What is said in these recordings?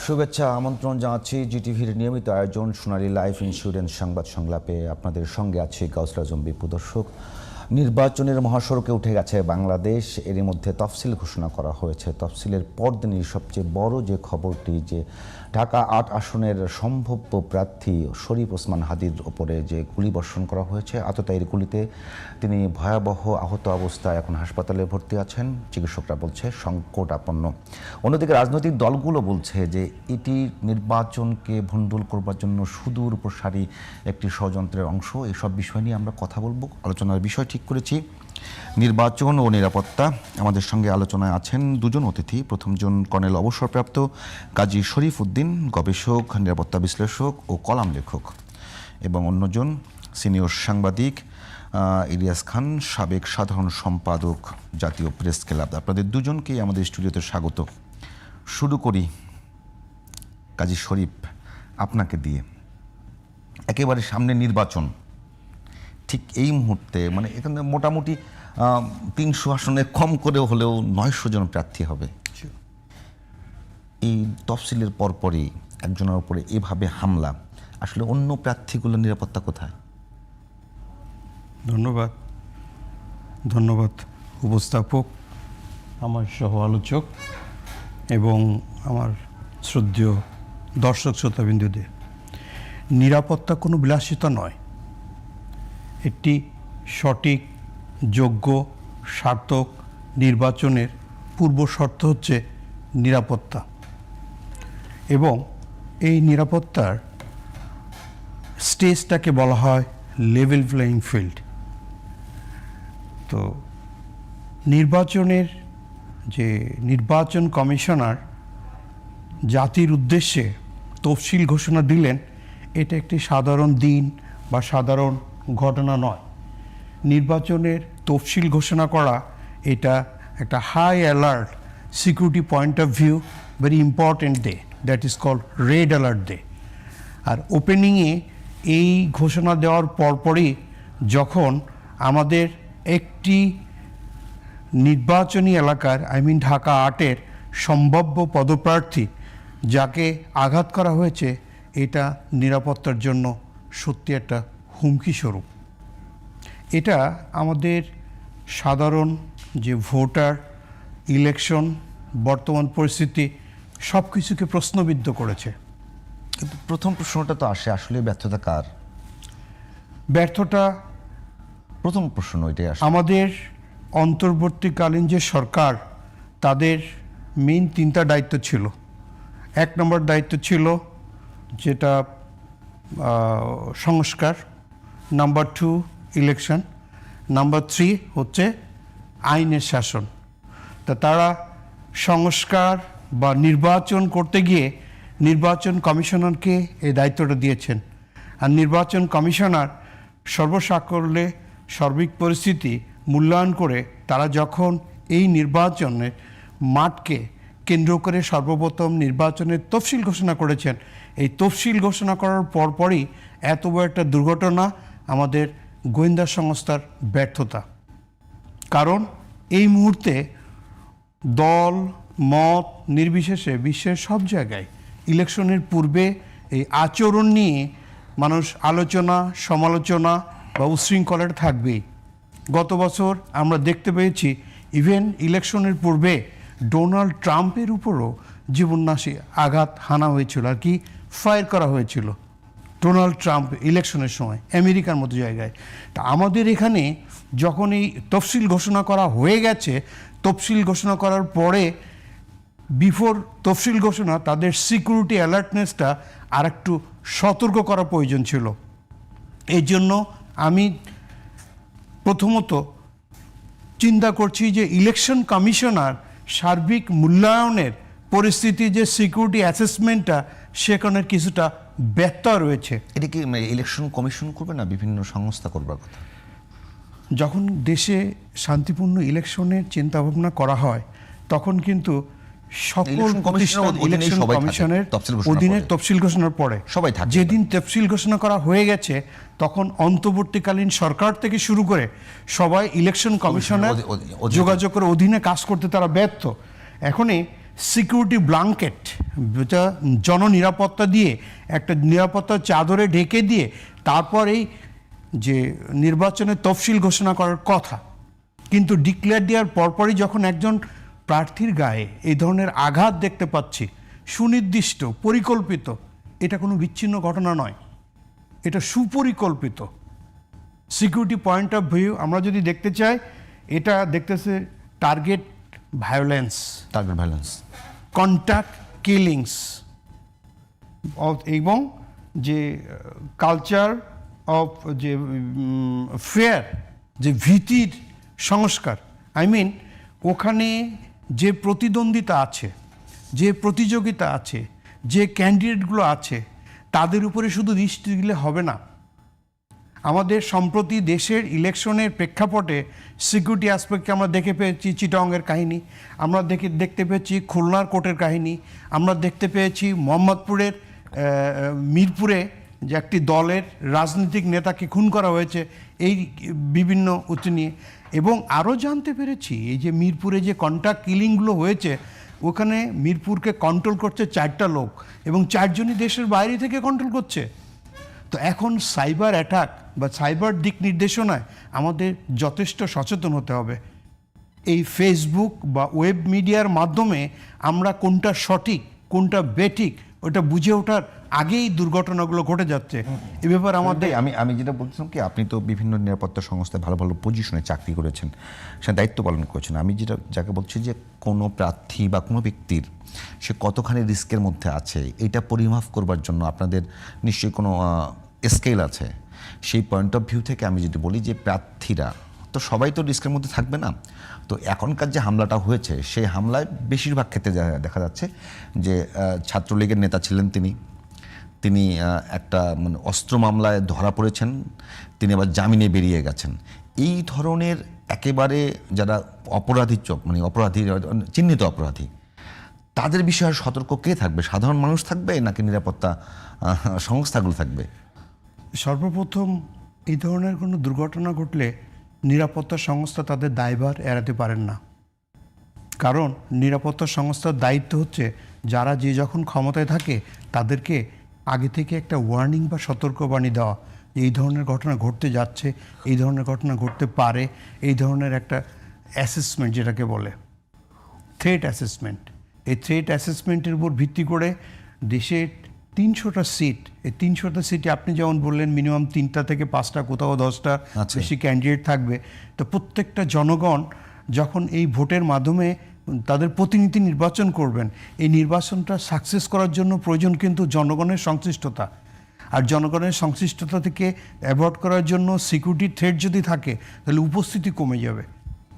শুভেচ্ছা আমন্ত্রণ জানাচ্ছি জিটিভির নিয়মিত আয়োজন সোনালী লাইফ ইন্স্যুরেন্স সংবাদ সংলাপে আপনাদের সঙ্গে আছে গাউসুল আজম বিপু। দর্শক, নির্বাচনের মহাসড়কে উঠে গেছে বাংলাদেশ। এরই মধ্যে তফসিল ঘোষণা করা হয়েছে। তফসিলের পরদিনই সবচেয়ে বড় যে খবরটি যে ঢাকা ৮ আসনের সম্ভাব্য প্রার্থী শরীফ ওসমান হাদির ওপরে যে গুলিবর্ষণ করা হয়েছে। আততায়ীর গুলিতে তিনি ভয়াবহ আহত অবস্থায় এখন হাসপাতালে ভর্তি আছেন। চিকিৎসকরা বলছে সংকটাপন্ন। অন্যদিকে রাজনৈতিক দলগুলো বলছে যে এটি নির্বাচনকে ভণ্ডুল করবার জন্য সুদূর প্রসারী একটি ষড়যন্ত্রের অংশ। এসব বিষয় নিয়ে আমরা কথা বলবো। আলোচনার বিষয় ঠিক করেছি নির্বাচন ও নিরাপত্তা। আমাদের সঙ্গে আলোচনায় আছেন দুজন অতিথি। প্রথমজন কর্নেল অবসরপ্রাপ্ত কাজী শরীফ উদ্দিন, গবেষক, নিরাপত্তা বিশ্লেষক ও কলাম লেখক, এবং অন্যজন সিনিয়র সাংবাদিক ইলিয়াস খান, সাবেক সাধারণ সম্পাদক, জাতীয় প্রেস ক্লাব। আপনাদের দুজনকেই আমাদের স্টুডিওতে স্বাগত। শুরু করি কাজী শরীফ, আপনাকে দিয়ে। একেবারে সামনে নির্বাচন, ঠিক এই মুহূর্তে মানে এখানে মোটামুটি ৩০০ আসনে কম করে হলেও ৯০০ জন প্রার্থী হবে। এই তফসিলের পরপরই একজনের উপরে এভাবে হামলা, আসলে অন্য প্রার্থীগুলোর নিরাপত্তা কোথায়? ধন্যবাদ উপস্থাপক, আমার সহ আলোচক এবং আমার শ্রদ্ধেয় দর্শক শ্রোতাবিন্দুদের। নিরাপত্তা কোনো বিলাসিতা নয়। একটি সঠিক, যোগ্য, সার্থক নির্বাচনের পূর্ব শর্ত হচ্ছে নিরাপত্তা, এবং এই নিরাপত্তার স্টেজটাকে বলা হয় লেভেল প্লেয়িং ফিল্ড। তো নির্বাচনের যে নির্বাচন কমিশনার জাতির উদ্দেশ্যে তফসিল ঘোষণা দিলেন, এটা একটি সাধারণ দিন বা সাধারণ ঘটনা নয়। নির্বাচনের তফসিল ঘোষণা করা এটা একটা high alert security point of view, very important day, that is called red alert day. আর ওপেনিংয়ে এই ঘোষণা দেওয়ার পরপরই যখন আমাদের একটি নির্বাচনী এলাকার ঢাকা ৮-এর সম্ভাব্য পদপ্রার্থী যাকে আঘাত করা হয়েছে, এটা নিরাপত্তার জন্য সত্যি একটা হুমকি স্বরূপ। এটা আমাদের সাধারণ যে ভোটার, ইলেকশন, বর্তমান পরিস্থিতি সব কিছুকে প্রশ্নবিদ্ধ করেছে। কিন্তু প্রথম প্রশ্নটা তো আসে, আসলে ব্যর্থতা কার? ব্যর্থতা প্রথম প্রশ্ন এটাই আসে। আমাদের অন্তর্বর্তীকালীন যে সরকার, তাদের মেইন 3টা দায়িত্ব ছিল। 1 নম্বর দায়িত্ব ছিল যেটা সংস্কার, নাম্বার 2 ইলেকশন, নাম্বার 3 হচ্ছে আইনের শাসন। তা তারা সংস্কার বা নির্বাচন করতে গিয়ে নির্বাচন কমিশনারকে এই দায়িত্বটা দিয়েছেন। আর নির্বাচন কমিশনার সর্বসাকল্যে সার্বিক পরিস্থিতি মূল্যায়ন করে তারা যখন এই নির্বাচনের মাঠকে কেন্দ্র করে সর্বপ্রথম নির্বাচনের তফসিল ঘোষণা করেছেন, এই তফসিল ঘোষণা করার পরপরই এত বড় একটা দুর্ঘটনা আমাদের গোয়েন্দা সংস্থার ব্যর্থতা। কারণ এই মুহূর্তে দল মত নির্বিশেষে বিশ্বের সব জায়গায় ইলেকশনের পূর্বে এই আচরণ নিয়ে মানুষ আলোচনা, সমালোচনা বা উশৃঙ্খলাটা থাকবেই। গত বছর আমরা দেখতে পেয়েছি ইভেন ইলেকশনের পূর্বে ডোনাল্ড ট্রাম্পের উপরও জীবননাশী আঘাত হানা হয়েছিল, আর কি ফায়ার করা হয়েছিল ডোনাল্ড ট্রাম্প ইলেকশনের সময় আমেরিকার মতো জায়গায়। তা আমাদের এখানে যখন এই তফসিল ঘোষণা করা হয়ে গেছে, তফসিল ঘোষণা করার পরে বিফোর তফসিল ঘোষণা তাদের সিকিউরিটি অ্যালার্টনেসটা আর একটু সতর্ক করা প্রয়োজন ছিল। এই জন্য আমি প্রথমত চিন্তা করছি যে ইলেকশন কমিশনার সার্বিক মূল্যায়নের পরিস্থিতি, যে সিকিউরিটি অ্যাসেসমেন্টটা, সেখানে কিছুটা ব্যত্যয় রয়েছে। এটা কি ইলেকশন কমিশন করবে না বিভিন্ন সংস্থা করবার কথা? যখন দেশে শান্তিপূর্ণ ইলেকশনের চিন্তাভাবনা করা হয়, তখন কিন্তু সকল প্রতিষ্ঠান ইলেকশন কমিশনের অধীনে তফসিল ঘোষণার পরে সবাই থাকে। যেদিন তফসিল ঘোষণা করা হয়ে গেছে, তখন অন্তর্বর্তীকালীন সরকার থেকে শুরু করে সবাই ইলেকশন কমিশনের যোগাযোগের অধীনে কাজ করতে তারা ব্যর্থ। এখনই সিকিউরিটি ব্ল্যাঙ্কেট যেটা জননিরাপত্তা দিয়ে একটা নিরাপত্তার চাদরে ঢেকে দিয়ে তারপর এই যে নির্বাচনের তফসিল ঘোষণা করার কথা, কিন্তু ডিক্লেয়ার দেওয়ার পরপরই যখন একজন প্রার্থীর গায়ে এই ধরনের আঘাত দেখতে পাচ্ছি, সুনির্দিষ্ট, পরিকল্পিত, এটা কোনো বিচ্ছিন্ন ঘটনা নয়, এটা সুপরিকল্পিত। সিকিউরিটি পয়েন্ট অফ ভিউ আমরা যদি দেখতে চাই, এটা দেখতেছে টার্গেট ভায়োলেন্স, কন্ট্যাক্ট কিলিংস এবং যে কালচার অফ যে ফেয়ার, যে ভীতির সংস্কার। ওখানে যে প্রতিদ্বন্দ্বিতা আছে, যে প্রতিযোগিতা আছে, যে ক্যান্ডিডেটগুলো আছে, তাদের উপরে শুধু দৃষ্টি দিলে হবে না। আমাদের সম্প্রতি দেশের ইলেকশনের প্রেক্ষাপটে সিকিউরিটি অ্যাসপেক্টকে আমরা দেখে পেয়েছি চিটাগংয়ের কাহিনী, আমরা দেখতে পেয়েছি খুলনার কোর্টের কাহিনী, আমরা দেখতে পেয়েছি মোহাম্মদপুরের মিরপুরে যে একটি দলের রাজনৈতিক নেতাকে খুন করা হয়েছে এই বিভিন্ন উচ্চ নিয়ে, এবং আরও জানতে পেরেছি এই যে মিরপুরে যে কন্ট্যাক্ট কিলিংগুলো হয়েছে, ওখানে মিরপুরকে কন্ট্রোল করছে 4টা লোক এবং 4জনই দেশের বাইরে থেকে কন্ট্রোল করছে। তো এখন সাইবার অ্যাটাক বা সাইবার দিক নির্দেশনায় আমাদের যথেষ্ট সচেতন হতে হবে। এই ফেসবুক বা ওয়েব মিডিয়ার মাধ্যমে আমরা কোনটা সঠিক কোনটা বেঠিক ওটা বুঝে ওঠার আগেই দুর্ঘটনাগুলো ঘটে যাচ্ছে। এ ব্যাপারে আমাদের আমি যেটা বলছিলাম কি, আপনি তো বিভিন্ন নিরাপত্তা সংস্থায় ভালো ভালো পজিশনে চাকরি করেছেন, সে দায়িত্ব পালন করেছেন। আমি যাকে বলছি যে কোনো প্রার্থী বা কোনো ব্যক্তির সে কতখানি রিস্কের মধ্যে আছে এটা পরিমাপ করবার জন্য আপনাদের নিশ্চয়ই কোনো স্কেল আছে। সেই পয়েন্ট অফ ভিউ থেকে আমি যদি বলি যে প্রার্থীরা তো সবাই তো রিস্কের মধ্যে থাকবে না, তো এখনকার যে হামলাটা হয়েছে সেই হামলায় বেশিরভাগ ক্ষেত্রে দেখা যাচ্ছে যে ছাত্রলীগের নেতা ছিলেন তিনি একটা মানে অস্ত্র মামলায় ধরা পড়েছেন, তিনি আবার জামিনে বেরিয়ে গেছেন। এই ধরনের একেবারে যারা অপরাধী চিহ্নিত অপরাধী, তাদের বিষয়ে সতর্ক কে থাকবে? সাধারণ মানুষ থাকবে নাকি নিরাপত্তা সংস্থাগুলো থাকবে? সর্বপ্রথম এই ধরনের কোনো দুর্ঘটনা ঘটলে নিরাপত্তা সংস্থা তাদের দায়ভার এড়াতে পারেন না, কারণ নিরাপত্তা সংস্থার দায়িত্ব হচ্ছে যারা যে যখন ক্ষমতায় থাকে তাদেরকে আগে থেকে একটা ওয়ার্নিং বা সতর্কবাণী দেওয়া, যে এই ধরনের ঘটনা ঘটতে যাচ্ছে, এই ধরনের ঘটনা ঘটতে পারে, এই ধরনের একটা অ্যাসেসমেন্ট যেটাকে বলে থ্রেট অ্যাসেসমেন্ট। এই থ্রেট অ্যাসেসমেন্টের উপর ভিত্তি করে দেশের 300টা সিট, এই 300টা সিটে আপনি যেমন বললেন মিনিমাম 3টা থেকে 5টা, কোথাও 10টা বেশি ক্যান্ডিডেট থাকবে। তো প্রত্যেকটা জনগণ যখন এই ভোটের মাধ্যমে তাদের প্রতিনিধি নির্বাচন করবেন, এই নির্বাচনটা সাকসেস করার জন্য প্রয়োজন কিন্তু জনগণের সংশ্লিষ্টতা। আর জনগণের সংশ্লিষ্টতা থেকে অ্যাভয়েড করার জন্য সিকিউরিটি থ্রেট যদি থাকে তাহলে উপস্থিতি কমে যাবে,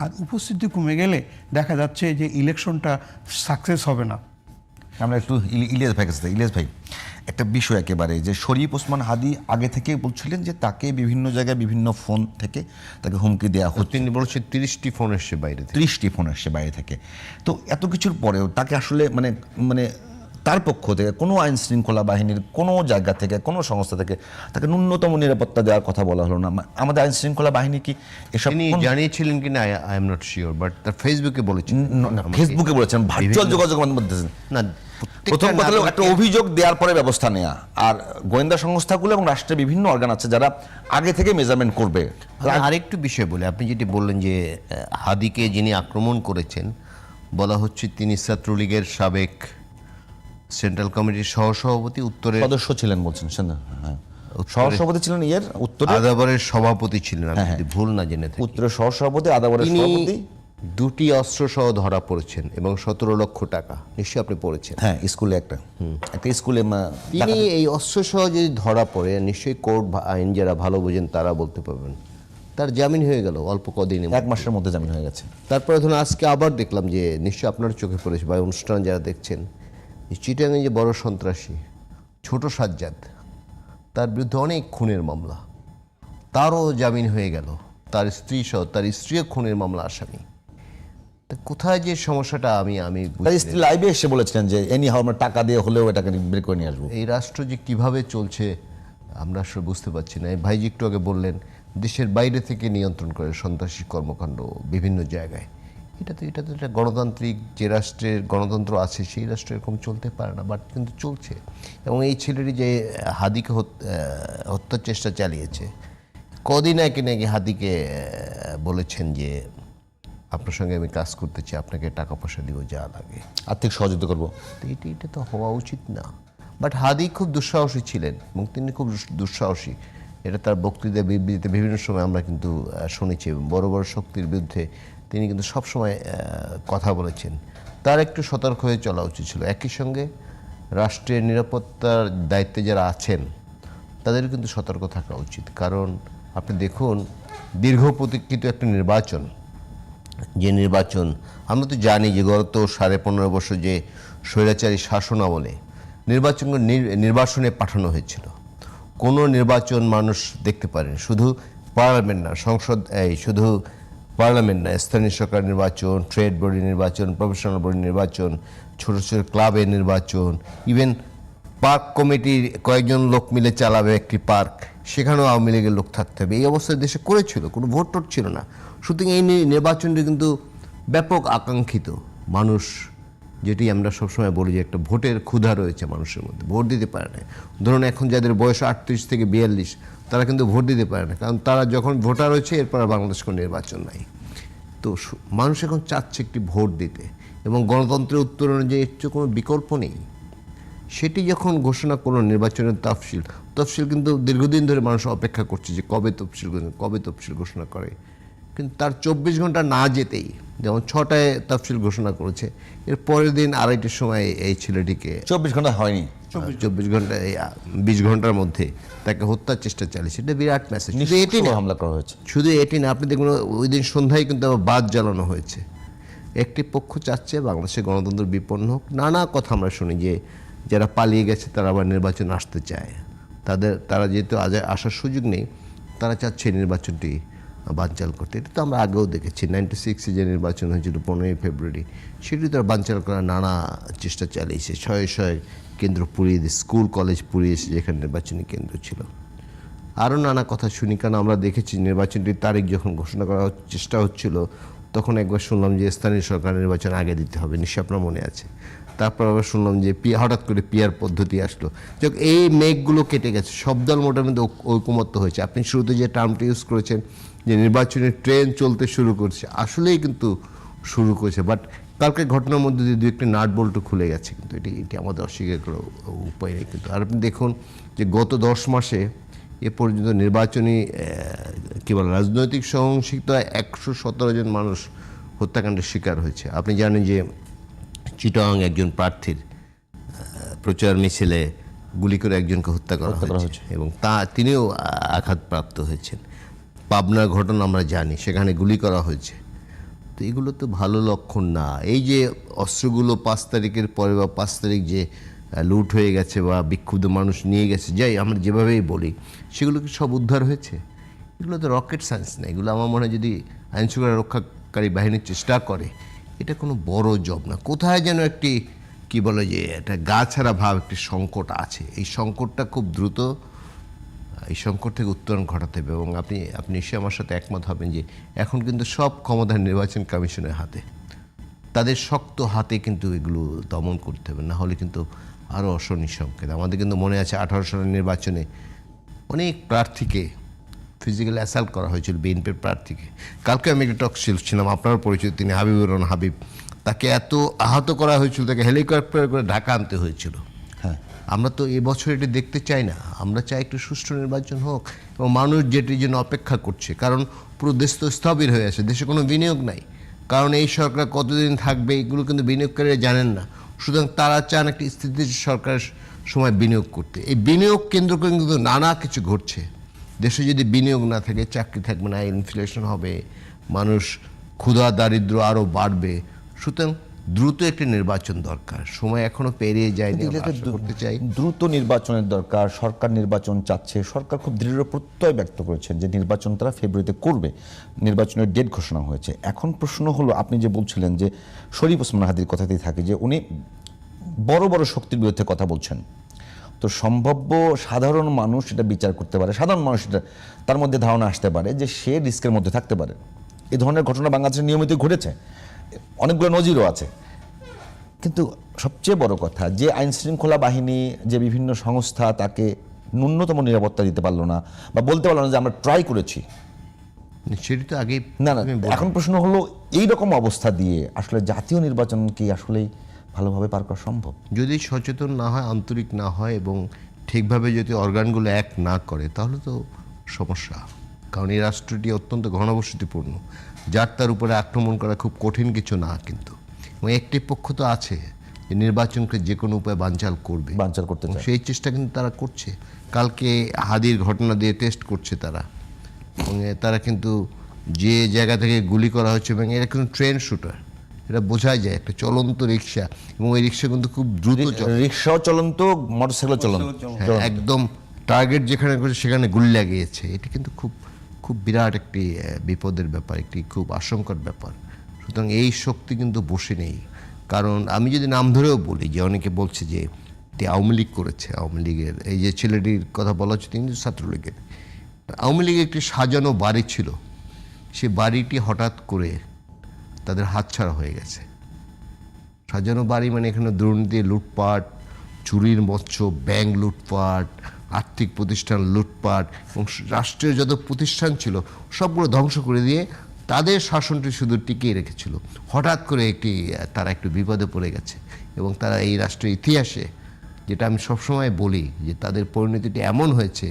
আর উপস্থিতি কমে গেলে দেখা যাচ্ছে যে ইলেকশনটা সাকসেস হবে না। আমরা একটু ইলিয়াস ভাই কাছে, ইলিয়াস ভাই একটা বিষয় একেবারে যে শরীফ ওসমান হাদি আগে থেকেই বলছিলেন যে তাকে বিভিন্ন জায়গায় বিভিন্ন ফোন থেকে তাকে হুমকি দেওয়া হচ্ছে। তিনি বলছেন 30টি ফোন এসছে বাইরে থেকে, 30টি ফোন এসছে বাইরে থেকে। তো এত কিছুর পরেও তাকে আসলে মানে তার পক্ষ থেকে কোনো আইন শৃঙ্খলা বাহিনীর কোনো জায়গা থেকে কোনো সংস্থা থেকে তাকে ন্যূনতম নিরাপত্তা দেওয়ার কথা বলা হলো না? আমাদের আইন শৃঙ্খলা বাহিনী কি এসব তিনি জানিয়েছিলেন কিনা I am not sure, but তার ফেসবুকে বলেছেন, ফেসবুকে বলেছেন, ভার্চুয়াল যোগাযোগের মধ্যে না। প্রথম কথা হলো একটা অভিযোগ দেওয়ার পরে ব্যবস্থা নেওয়া, আর গোয়েন্দা সংস্থাগুলো এবং রাষ্ট্রের বিভিন্ন অর্গান আছে যারা আগে থেকে মেজারমেন্ট করবে। আরেকটু বিষয় বলে, আপনি যেটি বললেন যে হাদিকে যিনি আক্রমণ করেছেন, বলা হচ্ছে তিনি ছাত্রলীগের সাবেক সেন্ট্রাল কমিটির সহসভাপতি, উত্তরের সদস্য ছিলেন বলছেন, সহসভাপতি ছিলেন, উত্তরে আদাবরের সভাপতি ছিলেন, আমি যদি ভুল না জেনে থাকি। উত্তরের সহসভাপতি, আদাবরের সভাপতি। 2টি অস্ত্র সহ ধরা পড়েছেন এবং 17 লক্ষ টাকা, নিশ্চয়ই আপনি পড়েছেন। হ্যাঁ, স্কুলে একটা স্কুলে তিনি এই অস্ত্র সহ যদি ধরা পড়ে, নিশ্চয়ই কোর্ট আইন যারা ভালো বোঝেন তারা বলতে পারবেন, তার জামিন হয়ে গেল অল্প কদিনে, 1 মাসের মধ্যে জামিন হয়ে গেছে। তারপরে ধরুন আজকে আবার দেখলাম যে নিশ্চয়ই আপনার চোখে পড়েছে বা অনুষ্ঠান যারা দেখছেন, চিটাগাংয়ে যে বড় সন্ত্রাসী ছোট সাজ্জাদ, তার বিরুদ্ধে অনেক খুনের মামলা, তারও জামিন হয়ে গেল, তার স্ত্রী সহ তার স্ত্রীও খুনের মামলা আসামি। কোথায় যে সমস্যাটা আমি লাইভে এসে বলেছিলেন যে আমরা টাকা দিয়ে হলেও এটাকে বের করে নিয়ে আসবো। এই রাষ্ট্র যে কিভাবে চলছে আমরা আসলে বুঝতে পারছি না। এই ভাইজি একটু আগে বললেন দেশের বাইরে থেকে নিয়ন্ত্রণ করে সন্ত্রাসী কর্মকাণ্ড বিভিন্ন জায়গায়, এটা তো একটা গণতান্ত্রিক যে রাষ্ট্রের গণতন্ত্র আছে সেই রাষ্ট্র এরকম চলতে পারে না, বাট কিন্তু চলছে। এবং এই ছেলেটি যে হাদিকে হত্যার চেষ্টা চালিয়েছে, কদিন আগে নাকি হাদিকে বলেছেন যে আপনার সঙ্গে আমি কাজ করতে চাই, আপনাকে টাকা পয়সা দিব যা লাগে, আর্থিক সহযোগিতা করব। তো এটা তো হওয়া উচিত না। বাট হাদি খুব দুঃসাহসী ছিলেন এবং তিনি খুব দুঃসাহসী, এটা তার বক্তৃতা বিবৃতিতে বিভিন্ন সময় আমরা কিন্তু শুনেছি। বড় বড় শক্তির বিরুদ্ধে তিনি কিন্তু সবসময় কথা বলেছেন। তার একটু সতর্ক হয়ে চলা উচিত ছিল। একই সঙ্গে রাষ্ট্রের নিরাপত্তার দায়িত্বে যারা আছেন তাদের কিন্তু সতর্ক থাকা উচিত। কারণ আপনি দেখুন, দীর্ঘ প্রতীক্ষিত একটা নির্বাচন, যে নির্বাচন আমরা তো জানি যে গত 15.5 বছর যে স্বৈরাচারী শাসন আমলে নির্বাচনে পাঠানো হয়েছিল, কোনো নির্বাচন মানুষ দেখতে পারেন, শুধু পার্লামেন্ট না, শুধু পার্লামেন্ট না, স্থানীয় সরকার নির্বাচন, ট্রেড বডি নির্বাচন, প্রফেশনাল বডি নির্বাচন, ছোট ছোট ক্লাবের নির্বাচন, ইভেন পার্ক কমিটির কয়েকজন লোক মিলে চালাবে একটি পার্ক, সেখানেও আওয়ামী লীগের লোক থাকতে হবে। এই অবস্থায় দেশে করেছিল, কোনো ভোট টোট ছিল না। সুতরাং এই নির্বাচনটি কিন্তু ব্যাপক আকাঙ্ক্ষিত। মানুষ, যেটি আমরা সবসময় বলি যে একটা ভোটের ক্ষুধা রয়েছে মানুষের মধ্যে, ভোট দিতে পারে না। ধরুন এখন যাদের বয়স 38 থেকে 42, তারা কিন্তু ভোট দিতে পারে না, কারণ তারা যখন ভোটার হয়েছে এরপর আর বাংলাদেশ কোনো নির্বাচন নাই। তো মানুষ এখন চাচ্ছে একটি ভোট দিতে, এবং গণতন্ত্রের উত্তরণে যে এর চেয়ে কোনো বিকল্প নেই। সেটি যখন ঘোষণা করলো নির্বাচনের তফসিল কিন্তু দীর্ঘদিন ধরে মানুষ অপেক্ষা করছে যে কবে তফসিল ঘোষণা করে। কিন্তু তার 24 ঘন্টা না যেতেই, যেমন 6টায় তফসিল ঘোষণা করেছে, এর পরের দিন 2:30টার সময় এই ছেলেটিকে 24 ঘন্টা হয়নি, 24 ঘন্টা 20 ঘন্টার মধ্যে তাকে হত্যার চেষ্টা চালিয়েছে। এটা বিরাট মেসেজ। শুধু এটি না, হামলা করা হয়েছে। শুধু এটি না, আপনি দেখুন ওই দিন সন্ধ্যায় কিন্তু আবার বাদ জ্বালানো হয়েছে। একটি পক্ষ চাচ্ছে বাংলাদেশের গণতন্ত্র বিপন্ন হোক, নানা কথা আমরা শুনি যে যারা পালিয়ে গেছে তারা আবার নির্বাচন আসতে চায়, তারা যেহেতু আসার সুযোগ নেই, তারা চাচ্ছে নির্বাচনটি বানচাল করতে। এটা তো আমরা আগেও দেখেছি, 96-এ যে নির্বাচন হয়েছিল 15ই ফেব্রুয়ারি, সেটি তারা বানচাল করার নানা চেষ্টা চালিয়েছে। শয়ে কেন্দ্র পুড়িয়ে দিয়ে, স্কুল কলেজ পুড়িয়েছে যেখানে নির্বাচনী কেন্দ্র ছিল। আরও নানা কথা শুনি, কারণ আমরা দেখেছি নির্বাচনটির তারিখ যখন ঘোষণা করার চেষ্টা হচ্ছিল, তখন একবার শুনলাম যে স্থানীয় সরকার নির্বাচন আগে দিতে হবে, নিশ্চয়ই আপনার মনে আছে। তারপর আবার শুনলাম যে হঠাৎ করে পিআর পদ্ধতি আসলো। যাক, এই মেঘগুলো কেটে গেছে, সব দল মোটামুটি ঐকমত্য হয়েছে। আপনি শুরুতে যে টার্মটি ইউজ করেছেন যে নির্বাচনের ট্রেন চলতে শুরু করছে, আসলেই কিন্তু শুরু করেছে, বাট কালকে ঘটনার মধ্যে দিয়ে 2-1টি নাট বল্টু খুলে গেছে, কিন্তু এটি আমাদের অস্বীকার করার উপায় নেই। কিন্তু আর আপনি দেখুন যে গত 10 মাসে এ পর্যন্ত নির্বাচনী রাজনৈতিক সহিংসতায় 117 জন মানুষ হত্যাকাণ্ডের শিকার হয়েছে। আপনি জানেন যে চিটাগাং একজন প্রার্থীর প্রচার মিছিলে গুলি করে একজনকে হত্যা করা হয়েছে, এবং তিনিও আঘাতপ্রাপ্ত হয়েছেন। পাবনার ঘটনা আমরা জানি, সেখানে গুলি করা হয়েছে। তো এগুলো তো ভালো লক্ষণ না। এই যে অস্ত্রগুলো 5 তারিখের পরে বা 5 তারিখ যে লুট হয়ে গেছে বা বিক্ষুব্ধ মানুষ নিয়ে গেছে, যাই আমরা যেভাবেই বলি, সেগুলো কি সব উদ্ধার হয়েছে? এগুলো তো রকেট সায়েন্স না। এগুলো আমার মনে হয় যদি আইনশৃঙ্খলা রক্ষাকারী বাহিনীর চেষ্টা করে, এটা কোনো বড় জব না। কোথায় যেন একটি একটা গা ছাড়া ভাব, একটি সংকট আছে। এই সংকটটা খুব দ্রুত, এই সংকট থেকে উত্তরণ ঘটাতে হবে। এবং আপনি নিশ্চয়ই আমার সাথে একমত হবেন যে এখন কিন্তু সব ক্ষমতা নির্বাচন কমিশনের হাতে। তাদের শক্ত হাতে কিন্তু এগুলো দমন করতে হবে, না হলে কিন্তু আরও অশনি সংকেত। আমাদের কিন্তু মনে আছে 18 সালের নির্বাচনে অনেক প্রার্থীকে ফিজিক্যালি অ্যাসাল্ট করা হয়েছিল, বিএনপির প্রার্থীকে। কালকে আমি একটা টক ছিলাম, আপনার পরিচিত, তিনি হাবিবুর রহমান হাবিব। তাকে এত আহত করা হয়েছিল, তাকে হেলিকপ্টার করে ঢাকা আনতে হয়েছিল। হ্যাঁ, আমরা তো এবছর এটি দেখতে চাই না। আমরা চাই একটু সুষ্ঠু নির্বাচন হোক, এবং মানুষ যেটির জন্য অপেক্ষা করছে। কারণ পুরো দেশ তো স্থবির হয়ে আছে, দেশে কোনো বিনিয়োগ নাই। কারণ এই সরকার কতদিন থাকবে এগুলো কিন্তু বিনিয়োগকারীরা জানেন না। সুতরাং তারা চান একটি স্থিতিশীল সরকারের সময় বিনিয়োগ করতে। এই বিনিয়োগ কেন্দ্র করে কিন্তু নানা কিছু ঘটছে। দেশে যদি বিনিয়োগ না থাকে, চাকরি থাকবে না, ইনফ্লেশন হবে, মানুষ ক্ষুধা দারিদ্র আরও বাড়বে। সুতরাং দ্রুত একটি নির্বাচন দরকার, সময় এখনো পেরিয়ে যায়নি। করতে চাই দ্রুত নির্বাচনের দরকার। সরকার নির্বাচন চাচ্ছে, সরকার খুব দৃঢ় প্রত্যয় ব্যক্ত করেছেন যে নির্বাচন তারা ফেব্রুয়ারিতে করবে, নির্বাচনের ডেট ঘোষণা হয়েছে। এখন প্রশ্ন হলো, আপনি যে বলছিলেন যে শরীফ ওসমান হাদির কথাতেই থাকে যে উনি বড় বড় শক্তির বিরুদ্ধে কথা বলছেন, তো সম্ভাব্য সাধারণ মানুষ এটা বিচার করতে পারে, সাধারণ মানুষ এটা তার মধ্যে ধারণা আসতে পারে যে সে রিস্কের মধ্যে থাকতে পারে। এ ধরনের ঘটনা বাংলাদেশে নিয়মিত ঘটেছে। অনেকগুলো নজিরও আছে। কিন্তু সবচেয়ে বড় কথা, যে আইন শৃঙ্খলা বাহিনী, যে বিভিন্ন সংস্থা তাকে ন্যূনতম নিরাপত্তা দিতে পারলো না বা বলতে পারলো না যে আমরা ট্রাই করেছি। সেটি তো আগেই না না, আমি বললাম। এখন প্রশ্ন হলো এই রকম অবস্থা দিয়ে আসলে জাতীয় নির্বাচন কি আসলেই ভালোভাবে পার করা সম্ভব? যদি সচেতন না হয়, আন্তরিক না হয় এবং ঠিকভাবে যদি অর্গানগুলো এক না করে তাহলে তো সমস্যা। কারণ এই রাষ্ট্রটি অত্যন্ত ঘনবসতিপূর্ণ, যার তার উপরে আক্রমণ করা খুব কঠিন কিছু না কিন্তু। এবং একটি পক্ষ তো আছে যে নির্বাচনকে যে কোনো উপায়ে বানচাল করবে, বানচাল করতে এবং চায়। সেই চেষ্টা কিন্তু তারা করছে। কালকে হাদির ঘটনা দিয়ে টেস্ট করছে তারা, এবং তারা কিন্তু যে জায়গা থেকে গুলি করা হচ্ছে, এবং এরা কিন্তু ট্রেন শুটার, এটা বোঝা যায়। একটা চলন্ত রিক্সা, এবং ওই রিক্সা কিন্তু খুব দ্রুত চলে। রিক্সাও চলন্ত, মোটরসাইকেল চলন্ত। হ্যাঁ, একদম টার্গেট যেখানে করছে সেখানে গুলি লাগিয়েছে। এটি কিন্তু খুব খুব বিরাট একটি বিপদের ব্যাপার, একটি খুব আশঙ্কার ব্যাপার। সুতরাং এই শক্তি কিন্তু বসে নেই। কারণ আমি যদি নাম ধরেও বলি, যে অনেকে বলছে যে এটি আওয়ামী লীগ করেছে, আওয়ামী লীগের এই যে ছেলেটির কথা বলা হচ্ছে তিনি ছাত্রলীগের। আওয়ামী লীগের একটি সাজানো বাড়ি ছিল, সে বাড়িটি হঠাৎ করে তাদের হাতছাড়া হয়ে গেছে। সাজানো বাড়ি মানে এখানে দুর্নীতি, লুটপাট, চুরির মৎস্য, ব্যাংক লুটপাট, আর্থিক প্রতিষ্ঠান লুটপাট, এবং রাষ্ট্রীয় যত প্রতিষ্ঠান ছিল সবগুলো ধ্বংস করে দিয়ে তাদের শাসনটি শুধু টিকিয়ে রেখেছিল। হঠাৎ করে তারা একটু বিপদে পড়ে গেছে, এবং তারা এই রাষ্ট্রের ইতিহাসে, যেটা আমি সবসময় বলি, যে তাদের পরিণতিটি এমন হয়েছে,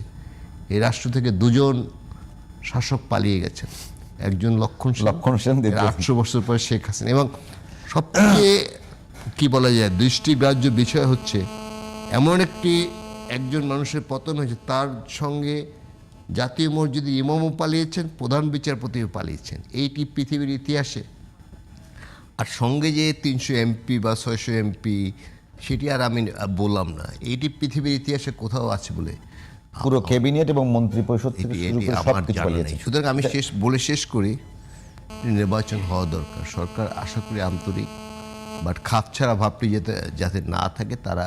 এই রাষ্ট্র থেকে দুজন শাসক পালিয়ে গেছেন। একজন লক্ষণ সেন, 800 বছর পরে শেখ হাসিনা। এবং সবথেকে কি বলা যায় দৃষ্টিগ্রাহ্য বিষয় হচ্ছে, এমন একজন মানুষের পতন হয়েছে, তার সঙ্গে জাতীয় মসজিদের ইমামও পালিয়েছেন, প্রধান বিচারপতিও পালিয়েছেন। এইটি পৃথিবীর ইতিহাসে। আর সঙ্গে যে 300 এমপি বা 600 এমপি, সেটি আর আমি বললাম না। এইটি পৃথিবীর ইতিহাসে কোথাও আছে বলে পুরো ক্যাবিনেট এবং মন্ত্রী পরিষদ থেকে শুরু করে আমার সবকিছু জানা পালিয়েছে। নেই। সুতরাং আমি শেষ করি, নির্বাচন হওয়া দরকার। সরকার আশা করি আন্তরিক, বাট খাপছাড়া ভাবটি যাতে না থাকে, তারা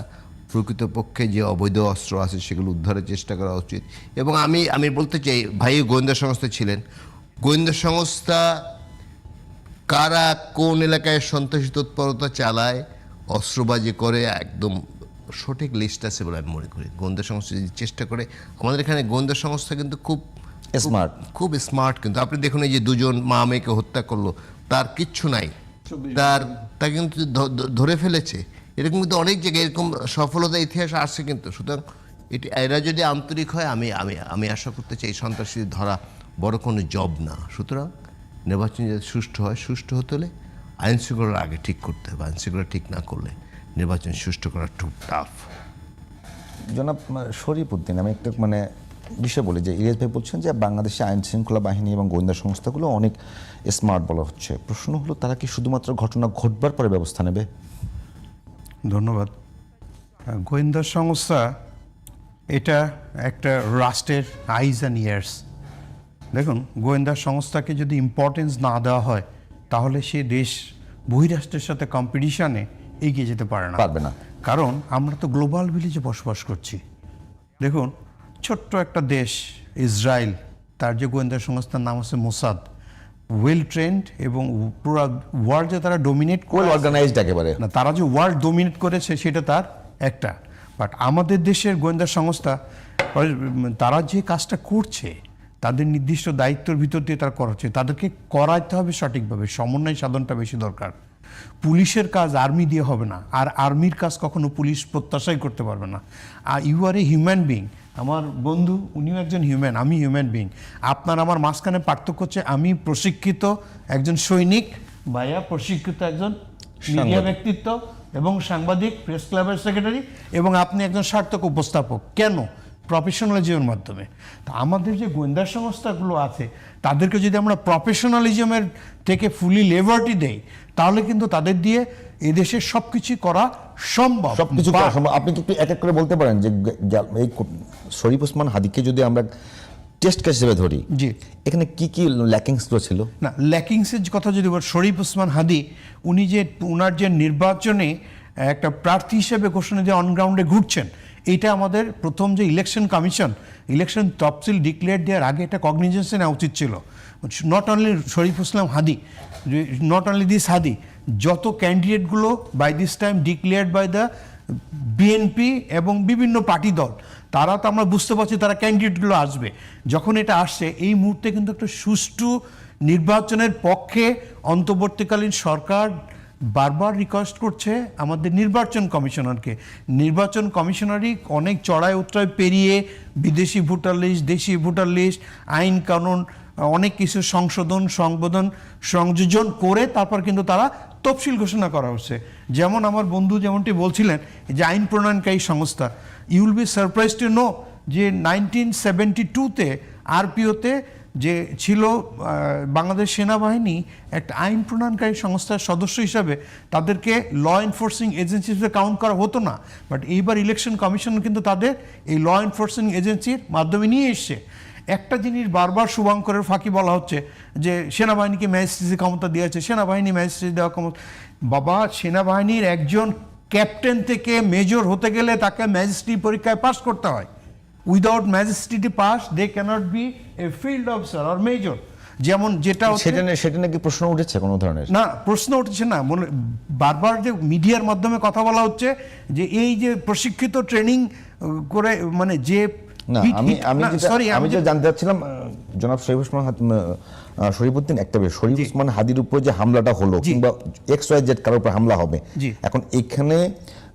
প্রকৃতপক্ষে যে অবৈধ অস্ত্র আছে সেগুলো উদ্ধারের চেষ্টা করা উচিত। এবং আমি বলতে চাই, ভাই গোয়েন্দা সংস্থা ছিলেন, গোয়েন্দা সংস্থা কারা কোন এলাকায় সন্ত্রাসী তৎপরতা চালায়, অস্ত্রবাজি করে, একদম সঠিক লিস্ট আছে বলে আমি মনে করি। গোয়েন্দা সংস্থা যদি চেষ্টা করে, আমাদের এখানে গোয়েন্দা সংস্থা কিন্তু খুব স্মার্ট। কিন্তু আপনি দেখুন, এই যে দুজন মা মেয়েকে হত্যা করলো, তার কিচ্ছু নাই, তাকে কিন্তু ধরে ফেলেছে। এরকম কিন্তু অনেক জায়গায় এরকম সফলতা ইতিহাস আসছে কিন্তু। সুতরাং এরা যদি আন্তরিক হয়, আমি আশা করতে চাই সন্ত্রাসী ধরা বড় কোনো জব না। সুতরাং নির্বাচন যদি সুষ্ঠু হয়, সুষ্ঠু হতে হলে আইন শৃঙ্খলার আগে ঠিক করতে হবে। আইন শৃঙ্খলা ঠিক না করলে নির্বাচন সুষ্ঠু করা খুব টাফ। জনাব শরীফ উদ্দিন, আমি একটা বিষয় বলি যে ইলিয়াস ভাই বলছেন যে বাংলাদেশে আইন শৃঙ্খলা বাহিনী এবং গোয়েন্দা সংস্থাগুলো অনেক স্মার্ট বলা হচ্ছে। প্রশ্ন হলো, তারা কি শুধুমাত্র ঘটনা ঘটবার পরে ব্যবস্থা নেবে? ধন্যবাদ। গোয়েন্দা সংস্থা এটা একটা রাষ্ট্রের আইজ অ্যান্ড ইয়ার্স। দেখুন, গোয়েন্দা সংস্থাকে যদি ইম্পর্টেন্স না দেওয়া হয়, তাহলে সে দেশ বহিরাষ্ট্রের সাথে কম্পিটিশনে এগিয়ে যেতে পারবে না। কারণ আমরা তো গ্লোবাল ভিলেজে বসবাস করছি। দেখুন, ছোট্ট একটা দেশ ইসরায়েল, তার যে গোয়েন্দা সংস্থার নাম হচ্ছে মোসাদ, ওয়েল ট্রেন্ড, এবং পুরো ওয়ার্ল্ডে তারা ডোমিনেট করে, অর্গানাইজড একেবারে না, তারা যে ওয়ার্ল্ড ডোমিনেট করেছে সেটা তার একটা। বাট আমাদের দেশের গোয়েন্দা সংস্থা, তারা যে কাজটা করছে, তাদের নির্দিষ্ট দায়িত্বের ভিতর দিয়ে তারা করাচ্ছে, তাদেরকে করাইতে হবে সঠিকভাবে। সমন্বয় সাধনটা বেশি দরকার। পুলিশের কাজ আর্মি দিয়ে হবে না, আর আর্মির কাজ কখনো পুলিশ প্রত্যাশাই করতে পারবে না। আর you are a human being. আমার বন্ধু, উনিও একজন হিউম্যান, আমি হিউম্যান বিং। আপনার আমার মাঝখানে পার্থক্য হচ্ছে, আমি প্রশিক্ষিত একজন সৈনিক, ভাইয়া প্রশিক্ষিত একজন মিডিয়া ব্যক্তিত্ব এবং সাংবাদিক, প্রেস ক্লাবের সেক্রেটারি, এবং আপনি একজন সার্থক উপস্থাপক। কেন? প্রফেশনালিজমের মাধ্যমে। তা আমাদের যে গোয়েন্দা সংস্থাগুলো আছে, তাদেরকে যদি আমরা প্রফেশনালিজমের থেকে ফুলি লেবার্টি দেই, তাহলে কিন্তু তাদের দিয়ে এদেশে সবকিছু করা সম্ভব। সবকিছু করা সম্ভব। আপনি কি একটু এক এক করে বলতে পারেন যে এই শরীফ ওসমান হাদিকে যদি আমরা টেস্ট কেস হিসেবে ধরি, জি, এখানে কি কি ল্যাকিংসগুলো ছিল? না, ল্যাকিংসের কথা যদি বল, শরীফ ওসমান হাদি উনি যে ওনার যে নির্বাচনে একটা প্রার্থী হিসেবে ঘোষণা দিয়ে অনগ্রাউন্ডে ঘুরছেন, এটা আমাদের প্রথম যে ইলেকশন কমিশন ইলেকশন তফসিল ডিক্লেয়ার দেওয়ার আগে এটা কগনিজেন্সে নেওয়া উচিত ছিল। Not only Sharif Islam Hadi, not only this Hadi, যত ক্যান্ডিডেটগুলো by this time declared by the BNP এবং বিভিন্ন পার্টি দল, তারা তো আমরা বুঝতে পারছি তারা ক্যান্ডিডেটগুলো আসবে। যখন এটা আসছে এই মুহূর্তে কিন্তু একটা সুষ্ঠু নির্বাচনের পক্ষে অন্তর্বর্তীকালীন সরকার বারবার রিকোয়েস্ট করছে আমাদের নির্বাচন কমিশনারকে। নির্বাচন কমিশনারই অনেক চড়াই উতরাই পেরিয়ে বিদেশি ভোটার লিস্ট, দেশি ভোটার লিস্ট, আইন কানুন অনেক কিছু সংযোজন করে তারপর কিন্তু তারা তফসিল ঘোষণা করা হচ্ছে। যেমন আমার বন্ধু যেমনটি বলছিলেন যে আইন প্রণয়নকারী সংস্থা, you will be surprise to know যে 1972-তে আরপিওতে যে ছিল বাংলাদেশ সেনাবাহিনী একটা আইন প্রণয়নকারী সংস্থার সদস্য হিসাবে তাদেরকে ল এনফোর্সিং এজেন্সি হিসেবে কাউন্ট করা হতো না। বাট এইবার ইলেকশন কমিশন কিন্তু তাদের এই ল এনফোর্সিং এজেন্সির মাধ্যমে নিয়ে এসছে। একটা জিনিস বারবার শুভঙ্করের ফাঁকি বলা হচ্ছে যে সেনাবাহিনীকে ম্যাজিস্ট্রেসি ক্ষমতা দিয়েছে, সেনাবাহিনী ম্যাজিস্ট্রেসি দেওয়া ক্ষমতা। বাবা, সেনাবাহিনীর একজন ক্যাপ্টেন থেকে মেজর হতে গেলে তাকে ম্যাজিস্ট্রি পরীক্ষায় পাস করতে হয়। Without ম্যাজিস্ট্রেটি pass they can't B A field officer R major. যেমন যেটা সেটা নাকি প্রশ্ন উঠেছে কোনো ধরনের? না, প্রশ্ন উঠছে না, বারবার যে মিডিয়ার মাধ্যমে কথা বলা হচ্ছে যে এই যে প্রশিক্ষিত ট্রেনিং করে মানে যে আমি যে জানতে চাচ্ছিলাম জনাব শরীফুদ্দিন, একটা শরীফ উসমান হাদির উপর যে হামলাটা হলো কিংবা XYZ কারোর উপর হামলা হবে, এখন এখানে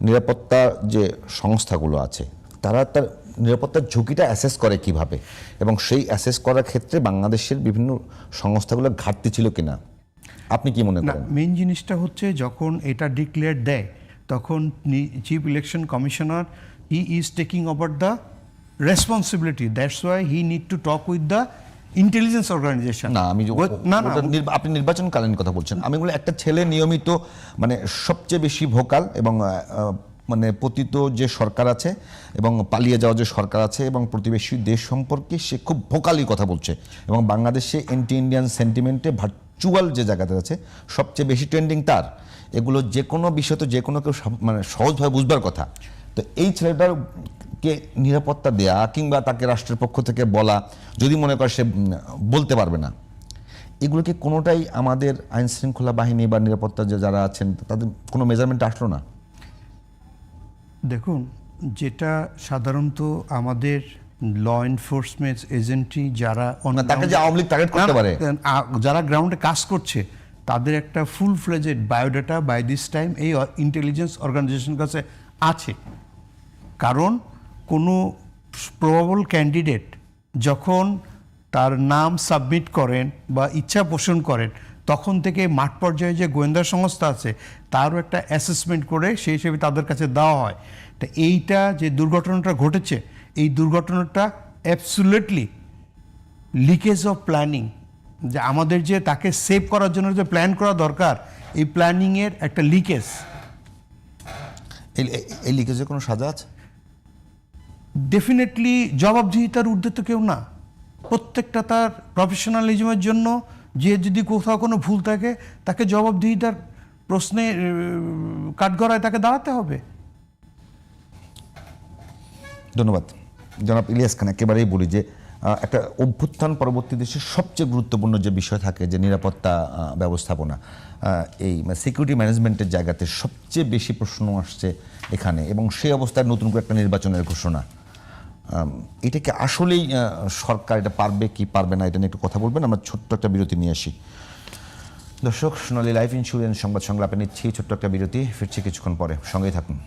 নিরাপত্তা যে সংস্থাগুলো আছে তারা তার নিরাপত্তার ঝুঁকিটা অ্যাসেস করে কিভাবে, এবং সেই অ্যাসেস করার ক্ষেত্রে বাংলাদেশের বিভিন্ন সংস্থাগুলোর ঘাটতি ছিল কিনা আপনি কি মনে করেন? মেইন জিনিসটা হচ্ছে যখন এটা ডিক্লেয়ার দেয় তখন chief election commissioner he is taking over the responsibility, that's why he need to talk with the intelligence organisation. না, আমি আপনি নির্বাচনকালীন কথা বলছেন। আমি বলি একটা ছেলে নিয়মিত মানে সবচেয়ে বেশি ভোকাল এবং মানে পতিত যে সরকার আছে এবং পালিয়ে যাওয়া যে সরকার আছে এবং প্রতিবেশী দেশ সম্পর্কে সে খুব ভোকালি কথা বলছে, এবং বাংলাদেশে অ্যান্টি ইন্ডিয়ান সেন্টিমেন্টে ভার্চুয়াল যে জায়গাতে আছে সবচেয়ে বেশি ট্রেন্ডিং তার। এগুলো যে কোনো বিষয় তো যে কোনো কেউ মানে সহজভাবে বুঝবার কথা। তো এই ছেলেটারকে নিরাপত্তা দেয়া কিংবা তাকে রাষ্ট্রের পক্ষ থেকে বলা, যদি মনে করে সে বলতে পারবে না, এগুলোকে কোনোটাই আমাদের আইন শৃঙ্খলা বাহিনী বা নিরাপত্তা যে যারা আছেন তাদের কোনো মেজারমেন্ট আসলো না? দেখুন, যেটা সাধারণত আমাদের ল এনফোর্সমেন্ট এজেন্সি যারা তাকে যে আওয়ামী লীগ টার্গেট করতে পারে, যারা গ্রাউন্ডে কাজ করছে তাদের একটা full fledged biodata by this time এই ইন্টেলিজেন্স অর্গানাইজেশনের কাছে আছে। কারণ কোনো প্রবাবল ক্যান্ডিডেট যখন তার নাম সাবমিট করেন বা ইচ্ছা পোষণ করেন তখন থেকে মাঠ পর্যায়ে যে গোয়েন্দা সংস্থা আছে তারও একটা অ্যাসেসমেন্ট করে সেই হিসেবে তাদের কাছে দেওয়া হয়। তা এইটা যে দুর্ঘটনাটা ঘটেছে, এই দুর্ঘটনাটা অ্যাবসুলেটলি লিকেজ অফ প্ল্যানিং, যে আমাদের যে তাকে সেভ করার জন্য যে প্ল্যান করা দরকার এই প্ল্যানিংয়ের একটা লিকেজ। এই লিকেজের কোনো সাজা আছে? ডেফিনেটলি জবাবদিহিতার ঊর্ধ্বে তো কেউ না। প্রত্যেকটা তার প্রফেশনালিজমের জন্য যে যদি কোথাও কোনো ভুল থাকে তাকে জবাবদিহিতার প্রশ্নে কাঠগড়ায় তাকে দাঁড়াতে হবে। ধন্যবাদ জনাব ইলিয়াস খান। একেবারেই বলি যে একটা অভ্যুত্থান পরবর্তী দেশের সবচেয়ে গুরুত্বপূর্ণ যে বিষয় থাকে যে নিরাপত্তা ব্যবস্থাপনা, এই সিকিউরিটি ম্যানেজমেন্টের জায়গাতে সবচেয়ে বেশি প্রশ্ন আসছে এখানে, এবং সেই অবস্থায় নতুন করে একটা নির্বাচনের ঘোষণা, এটাকে আসলেই সরকার এটা পারবে কি পারবে না এটা নিয়ে একটু কথা বলবেন? আমরা ছোট্ট একটা বিরতি নিয়ে আসি। দর্শক, সোনালী লাইফ ইন্স্যুরেন্স সংবাদ সংলাপে নিচ্ছি ছোট্ট একটা বিরতি, ফিরছি কিছুক্ষণ পরে, সঙ্গেই থাকুন।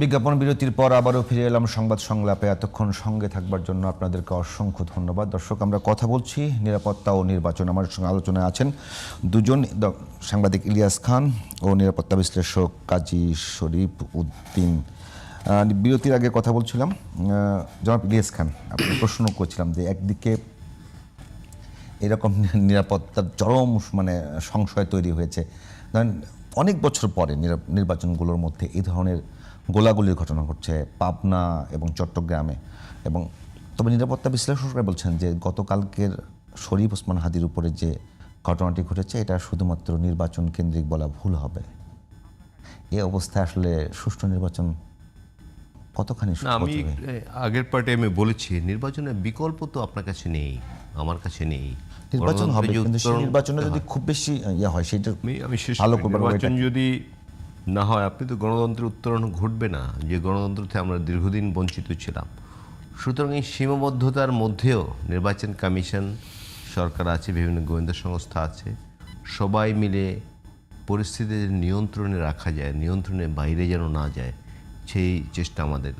বিজ্ঞাপন বিরতির পর আবারও ফিরে এলাম সংবাদ সংলাপে। এতক্ষণ সঙ্গে থাকবার জন্য আপনাদেরকে অসংখ্য ধন্যবাদ। দর্শক, আমরা কথা বলছি নিরাপত্তা ও নির্বাচন। আমার সঙ্গে আলোচনায় আছেন দুজন সাংবাদিক ইলিয়াস খান ও নিরাপত্তা বিশ্লেষক কাজী শরীফ উদ্দিন। বিরতির আগে কথা বলছিলাম, জনাব ইলিয়াস খান, আপনি প্রশ্ন করছিলাম যে একদিকে এরকম নিরাপত্তার চরম সংশয় তৈরি হয়েছে, ধরেন অনেক বছর পরে নির্বাচনগুলোর মধ্যে এই ধরনের গোলাগুলির ঘটনা ঘটছে পাবনা এবং চট্টগ্রামে। এবং তবে নিরাপত্তা বিশ্লেষকরা বলছেন যে গতকালকের শরীফ ওসমান হাদির উপরে যে ঘটনাটি ঘটেছে এটা শুধুমাত্র নির্বাচন কেন্দ্রিক বলা ভুল হবে। এই অবস্থায় আসলে সুষ্ঠু নির্বাচন কতখানি আমি আগের পার্টে আমি বলেছি নির্বাচনের বিকল্প তো আপনার কাছে নেই, আমার কাছে নেই। নির্বাচন হবে, কিন্তু সেই নির্বাচনে যদি খুব বেশি হয় সেটা আমি শেষ ভালো করবার নির্বাচন যদি না হয় আপনি তো গণতন্ত্রের উত্তরণ ঘটবে না, যে গণতন্ত্র থেকে আমরা দীর্ঘদিন বঞ্চিত ছিলাম। সুতরাং এই সীমাবদ্ধতার মধ্যেও নির্বাচন কমিশন, সরকার আছে, বিভিন্ন গোয়েন্দা সংস্থা আছে, সবাই মিলে পরিস্থিতি নিয়ন্ত্রণে রাখা যায়, নিয়ন্ত্রণের বাইরে যেন না যায় সেই চেষ্টা আমাদের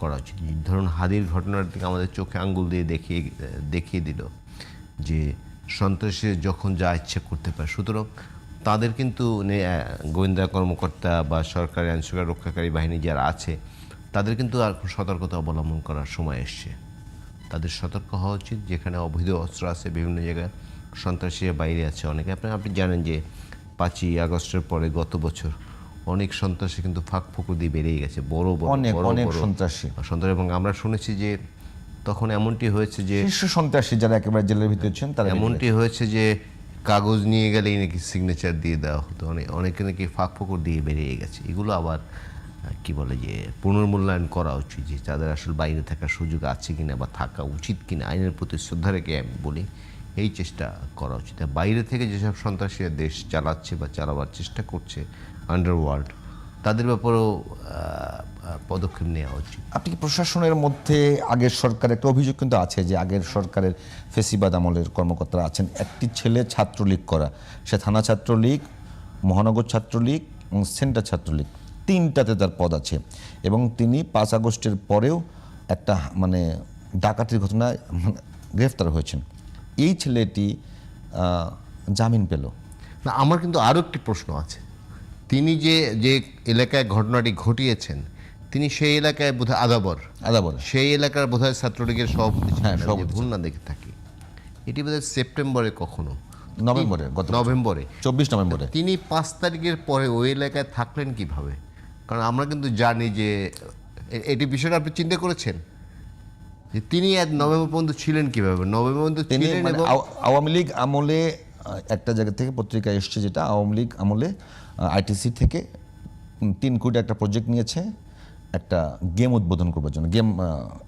করা উচিত। ধরুন হাদির ঘটনার দিকে আমাদের চোখে আঙ্গুল দিয়ে দেখিয়ে দিল যে সন্ত্রাসী যখন যা ইচ্ছা করতে পারে। সুতরাং তাদের কিন্তু গোয়েন্দা কর্মকর্তা বা সরকারি আইনশৃঙ্খলা রক্ষাকারী বাহিনী যারা আছে তাদের কিন্তু আর সতর্কতা অবলম্বন করার সময় এসছে। তাদের সতর্ক হওয়া উচিত। যেখানে অবৈধ অস্ত্র আছে, বিভিন্ন জায়গায় সন্ত্রাসীরা বাইরে আছে অনেকে। আপনি জানেন যে 5ই আগস্টের পরে গত বছর অনেক সন্ত্রাসী কিন্তু ফাঁক ফুকু দিয়ে বেরিয়ে গেছে, বড় সন্ত্রাসী। এবং আমরা শুনেছি যে তখন এমনটি হয়েছে যে শীর্ষ সন্ত্রাসী যারা একেবারে জেলের ভিতরে ছিলেন তারা এমনটি হয়েছে যে কাগজ নিয়ে গেলেই নাকি সিগনেচার দিয়ে দেওয়া হতো, অনেকে নাকি ফাঁক ফোকর দিয়ে বেরিয়ে গেছে। এগুলো আবার কি বলে যে পুনর্মূল্যায়ন করা উচিত, যে তাদের আসলে বাইরে থাকার সুযোগ আছে কিনা বা থাকা উচিত কিনা, আইনের প্রতি শ্রদ্ধা রেখে আমি বলি এই চেষ্টা করা উচিত। বাইরে থেকে যেসব সন্ত্রাসীরা দেশ চালাচ্ছে বা চালাবার চেষ্টা করছে আন্ডারওয়ার্ল্ড, তাদের ব্যাপারেও পদক্ষেপ নেওয়া উচিত। আপনি কি প্রশাসনের মধ্যে আগের সরকারের একটা অভিযোগ কিন্তু আছে যে আগের সরকারের ফেসিবাদ আমলের কর্মকর্তারা আছেন, একটি ছেলে ছাত্রলীগ করা, সে থানা ছাত্রলীগ, মহানগর ছাত্রলীগ এবং সেন্টার ছাত্রলীগ, 3টাতে তার পদ আছে। এবং তিনি 5 আগস্টের পরেও একটা ডাকাতির ঘটনায় গ্রেফতার হয়েছেন। এই ছেলেটি জামিন পেল না। আমার কিন্তু আরও একটি প্রশ্ন আছে। তিনি যে এলাকায় ঘটনাটি ঘটিয়েছেন তিনি সেই এলাকায় বোধহয় আদাবর সেই এলাকার বোধহয় ছাত্রলীগের সভাপতি ছিলেন, ভুল না দেখে থাকি। এটি বোধহয় সেপ্টেম্বরে কখনো নভেম্বরে 24 নভেম্বরে তিনি 5 তারিখের পরে ওই এলাকায় থাকলেন কিভাবে? কারণ আমরা কিন্তু জানি যে এটি বিষয়টা আপনি চিন্তা করেছেন যে তিনি নভেম্বর পর্যন্ত ছিলেন কিভাবে? নভেম্বর পর্যন্ত তিনি আওয়ামী লীগ আমলে একটা জায়গা থেকে পত্রিকা এসছে যেটা আওয়ামী লীগ আমলে আইটিসি থেকে 3 কোটি একটা প্রজেক্ট নিয়েছে একটা গেম উদ্বোধন করবার জন্য, গেম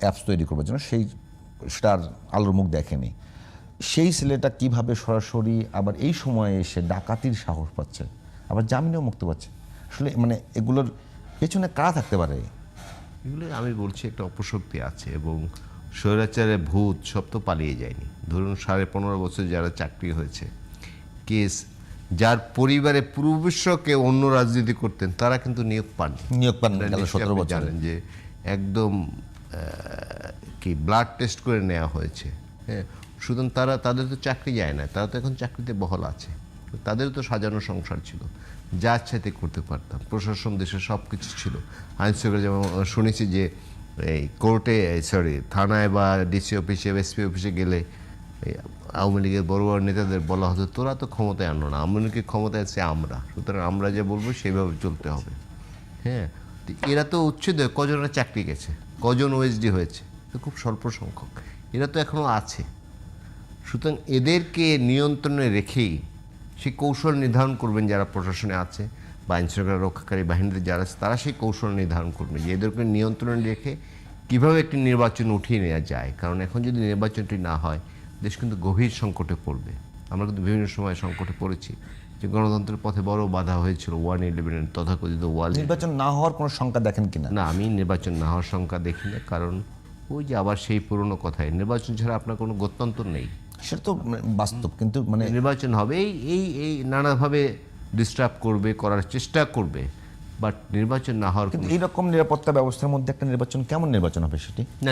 অ্যাপস তৈরি করবার জন্য, সেটার আলোর মুখ দেখেনি। সেই ছেলেটা কিভাবে সরাসরি আবার এই সময়ে এসে ডাকাতির সাহস পাচ্ছে, আবার জামিনেও মুক্ত পাচ্ছে? আসলে এগুলোর পেছনে কারা থাকতে পারে? এগুলো আমি বলছি একটা অপশক্তি আছে, এবং স্বৈরাচারের ভূত সব তো পালিয়ে যায়নি। ধরুন 15.5 বছর যারা চাকরি হয়েছে, কেস যার পরিবারে পূর্বশকে অন্য রাজনীতি করতেন তারা কিন্তু নিয়োগ পান 17 বছর। জানেন যে একদম কি ব্লাড টেস্ট করে নেওয়া হয়েছে। হ্যাঁ, সুতরাং তাদের তো চাকরি যায় না, তারা তো এখন চাকরিতে বহাল আছে। তাদের তো সাজানো সংসার ছিল, যা ইচ্ছাতে করতে পারতাম। প্রশাসন দেশে সব কিছু ছিল, আইনশৃঙ্খলা। যেমন শুনেছি যে এই কোর্টে থানায় বা ডিসি অফিসে এসপি অফিসে গেলে আওয়ামী লীগের বড় বড় নেতাদের বলা হতো তোরা তো ক্ষমতায় আনো না, আওয়ামী লীগের ক্ষমতায় আছে আমরা, সুতরাং আমরা যে বলবো সেইভাবে চলতে হবে। হ্যাঁ, এরা তো উচ্ছেদ কজনের চাকরি গেছে, কজন ওএসডি হয়েছে, তো খুব স্বল্প সংখ্যক। এরা তো এখনও আছে। সুতরাং এদেরকে নিয়ন্ত্রণে রেখেই সেই কৌশল নির্ধারণ করবেন যারা প্রশাসনে আছে বা আইনশৃঙ্খলা রক্ষাকারী বাহিনীতে যারা আছে, তারা সেই কৌশল নির্ধারণ করবে যে এদেরকে নিয়ন্ত্রণে রেখে কীভাবে একটি নির্বাচন উঠিয়ে নেওয়া যায়। কারণ এখন যদি নির্বাচনটি না হয় দেশ কিন্তু গভীর সংকটে পড়বে। আমরা কিন্তু বিভিন্ন সময় সংকটে পড়েছি, যে গণতন্ত্রের পথে বড় বাধা হয়েছিল 111 তথাকথিত ওয়াল। নির্বাচন না হওয়ার কোনো সংখ্যা দেখেন কিনা? না, আমি নির্বাচন না হওয়ার সংখ্যা দেখি না। কারণ ওই যে আবার সেই পুরনো কথায়, নির্বাচন ছাড়া আপনার কোনো গত্যন্তর নেই। সেটা তো বাস্তব, কিন্তু নির্বাচন হবে এই নানাভাবে ডিস্টার্ব করবে, করার চেষ্টা করবে, বাট নির্বাচন না হওয়ার কিন্তু এইরকম নিরাপত্তা ব্যবস্থার মধ্যে একটা নির্বাচন কেমন নির্বাচন হবে সেটি? না,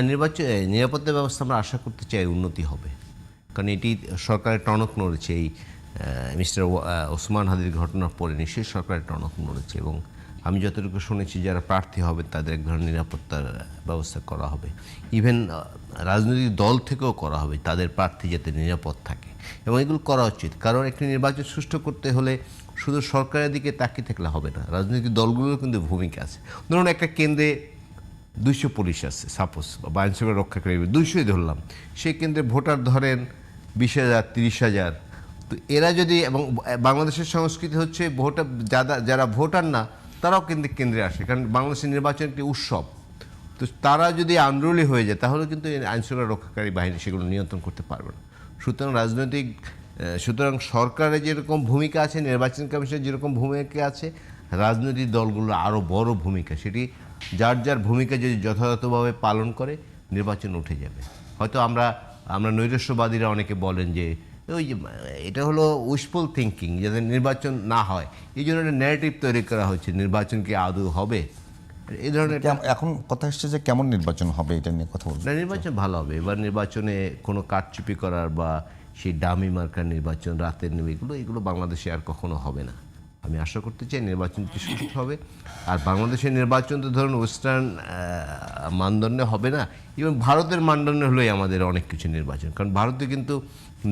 নিরাপত্তা ব্যবস্থা আমরা আশা করতে চাই উন্নতি হবে, কারণ এটি সরকারের টনক নড়েছে। এই মিস্টার ওসমান হাদির ঘটনার পরে নিশ্চয়ই সরকারের টনক নড়েছে, এবং আমি যতটুকু শুনেছি যারা প্রার্থী হবে তাদের এক ধরনের নিরাপত্তার ব্যবস্থা করা হবে। ইভেন রাজনৈতিক দল থেকেও করা হবে, তাদের প্রার্থী যাতে নিরাপদ থাকে, এবং এগুলো করা উচিত। কারণ একটি নির্বাচন সুষ্ঠু করতে হলে শুধু সরকারের দিকে তাকিয়ে থাকলে হবে না, রাজনৈতিক দলগুলোর কিন্তু ভূমিকা আছে। ধরুন একটা কেন্দ্রে 200 পুলিশ আছে সাপোজ, বা আইনশৃঙ্খলা রক্ষাকারী 200ই ধরলাম, সেই কেন্দ্রে ভোটার ধরেন 20,000 30,000। তো এরা যদি, এবং বাংলাদেশের সংস্কৃতি হচ্ছে ভোটার যারা ভোটার না তারাও কিন্তু কেন্দ্রে আসে, কারণ বাংলাদেশের নির্বাচন একটি উৎসব। তো তারা যদি আন্দোলনী হয়ে যায় তাহলে কিন্তু আইনশৃঙ্খলা রক্ষাকারী বাহিনী সেগুলো নিয়ন্ত্রণ করতে পারবে না। সুতরাং সরকারের যেরকম ভূমিকা আছে, নির্বাচন কমিশনের যেরকম ভূমিকা আছে, রাজনৈতিক দলগুলো আরও বড় ভূমিকা। সেটি যার যার ভূমিকা যদি যথাযথভাবে পালন করে নির্বাচন উঠে যাবে। হয়তো আমরা নৈরাশ্যবাদীরা অনেকে বলেন যে ওই যে এটা হলো উইশফুল থিঙ্কিং, যাতে নির্বাচন না হয়, এই জন্য একটা ন্যারেটিভ তৈরি করা হয়েছে নির্বাচন কি আদৌ হবে, এই ধরনের। এখন কথা এসছে যে কেমন নির্বাচন হবে এটা নিয়ে কথা বলবো। না, নির্বাচন ভালো হবে। এবার নির্বাচনে কোনো কারচুপি করার বা সেই ডামি মার্কার নির্বাচন, রাতের এগুলো বাংলাদেশে আর কখনো হবে না। আমি আশা করতে চাই নির্বাচনটি সুষ্ঠু হবে। আর বাংলাদেশের নির্বাচন তো ধরুন ওয়েস্টার্ন মানদণ্ডে হবে না, এবং ভারতের মানদণ্ডে হলেই আমাদের অনেক কিছু নির্বাচন। কারণ ভারতে কিন্তু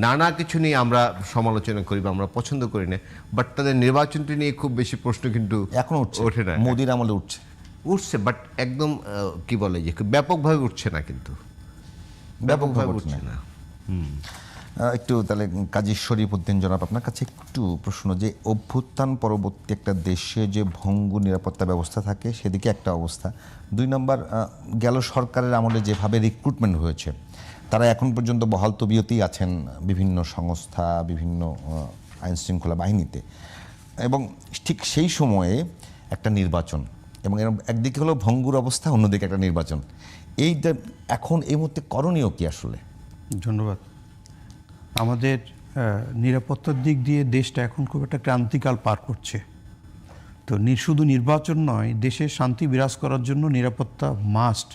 নানা কিছু নিয়ে আমরা সমালোচনা করি বা আমরা পছন্দ করি না, বাট তাদের নির্বাচনটি নিয়ে খুব বেশি প্রশ্ন কিন্তু এখনো ওঠে না। মোদির আমলে উঠছে, বাট একদম কি বলে যে ব্যাপকভাবে উঠছে না, কিন্তু ব্যাপকভাবে উঠছে না। একটু তাহলে কাজী শরীফ উদ্দিন জনাব, আপনার কাছে একটু প্রশ্ন, যে অভ্যুত্থান পরবর্তী একটা দেশে যে ভঙ্গুর নিরাপত্তা ব্যবস্থা থাকে সেদিকে একটা অবস্থা, 2 নম্বর গেল সরকারের আমলে যেভাবে রিক্রুটমেন্ট হয়েছে, তারা এখন পর্যন্ত বহাল তবিয়তেই আছেন বিভিন্ন সংস্থা, বিভিন্ন আইনশৃঙ্খলা বাহিনীতে, এবং ঠিক সেই সময়ে একটা নির্বাচন, এবং একদিকে হলো ভঙ্গুর অবস্থা, অন্যদিকে একটা নির্বাচন, এখন এই মুহূর্তে করণীয় কি আসলে? ধন্যবাদ। আমাদের নিরাপত্তার দিক দিয়ে দেশটা এখন খুব একটা ক্রান্তিকাল পার করছে। তো শুধু নির্বাচন নয়, দেশে শান্তি বিরাজ করার জন্য নিরাপত্তা মাস্ট,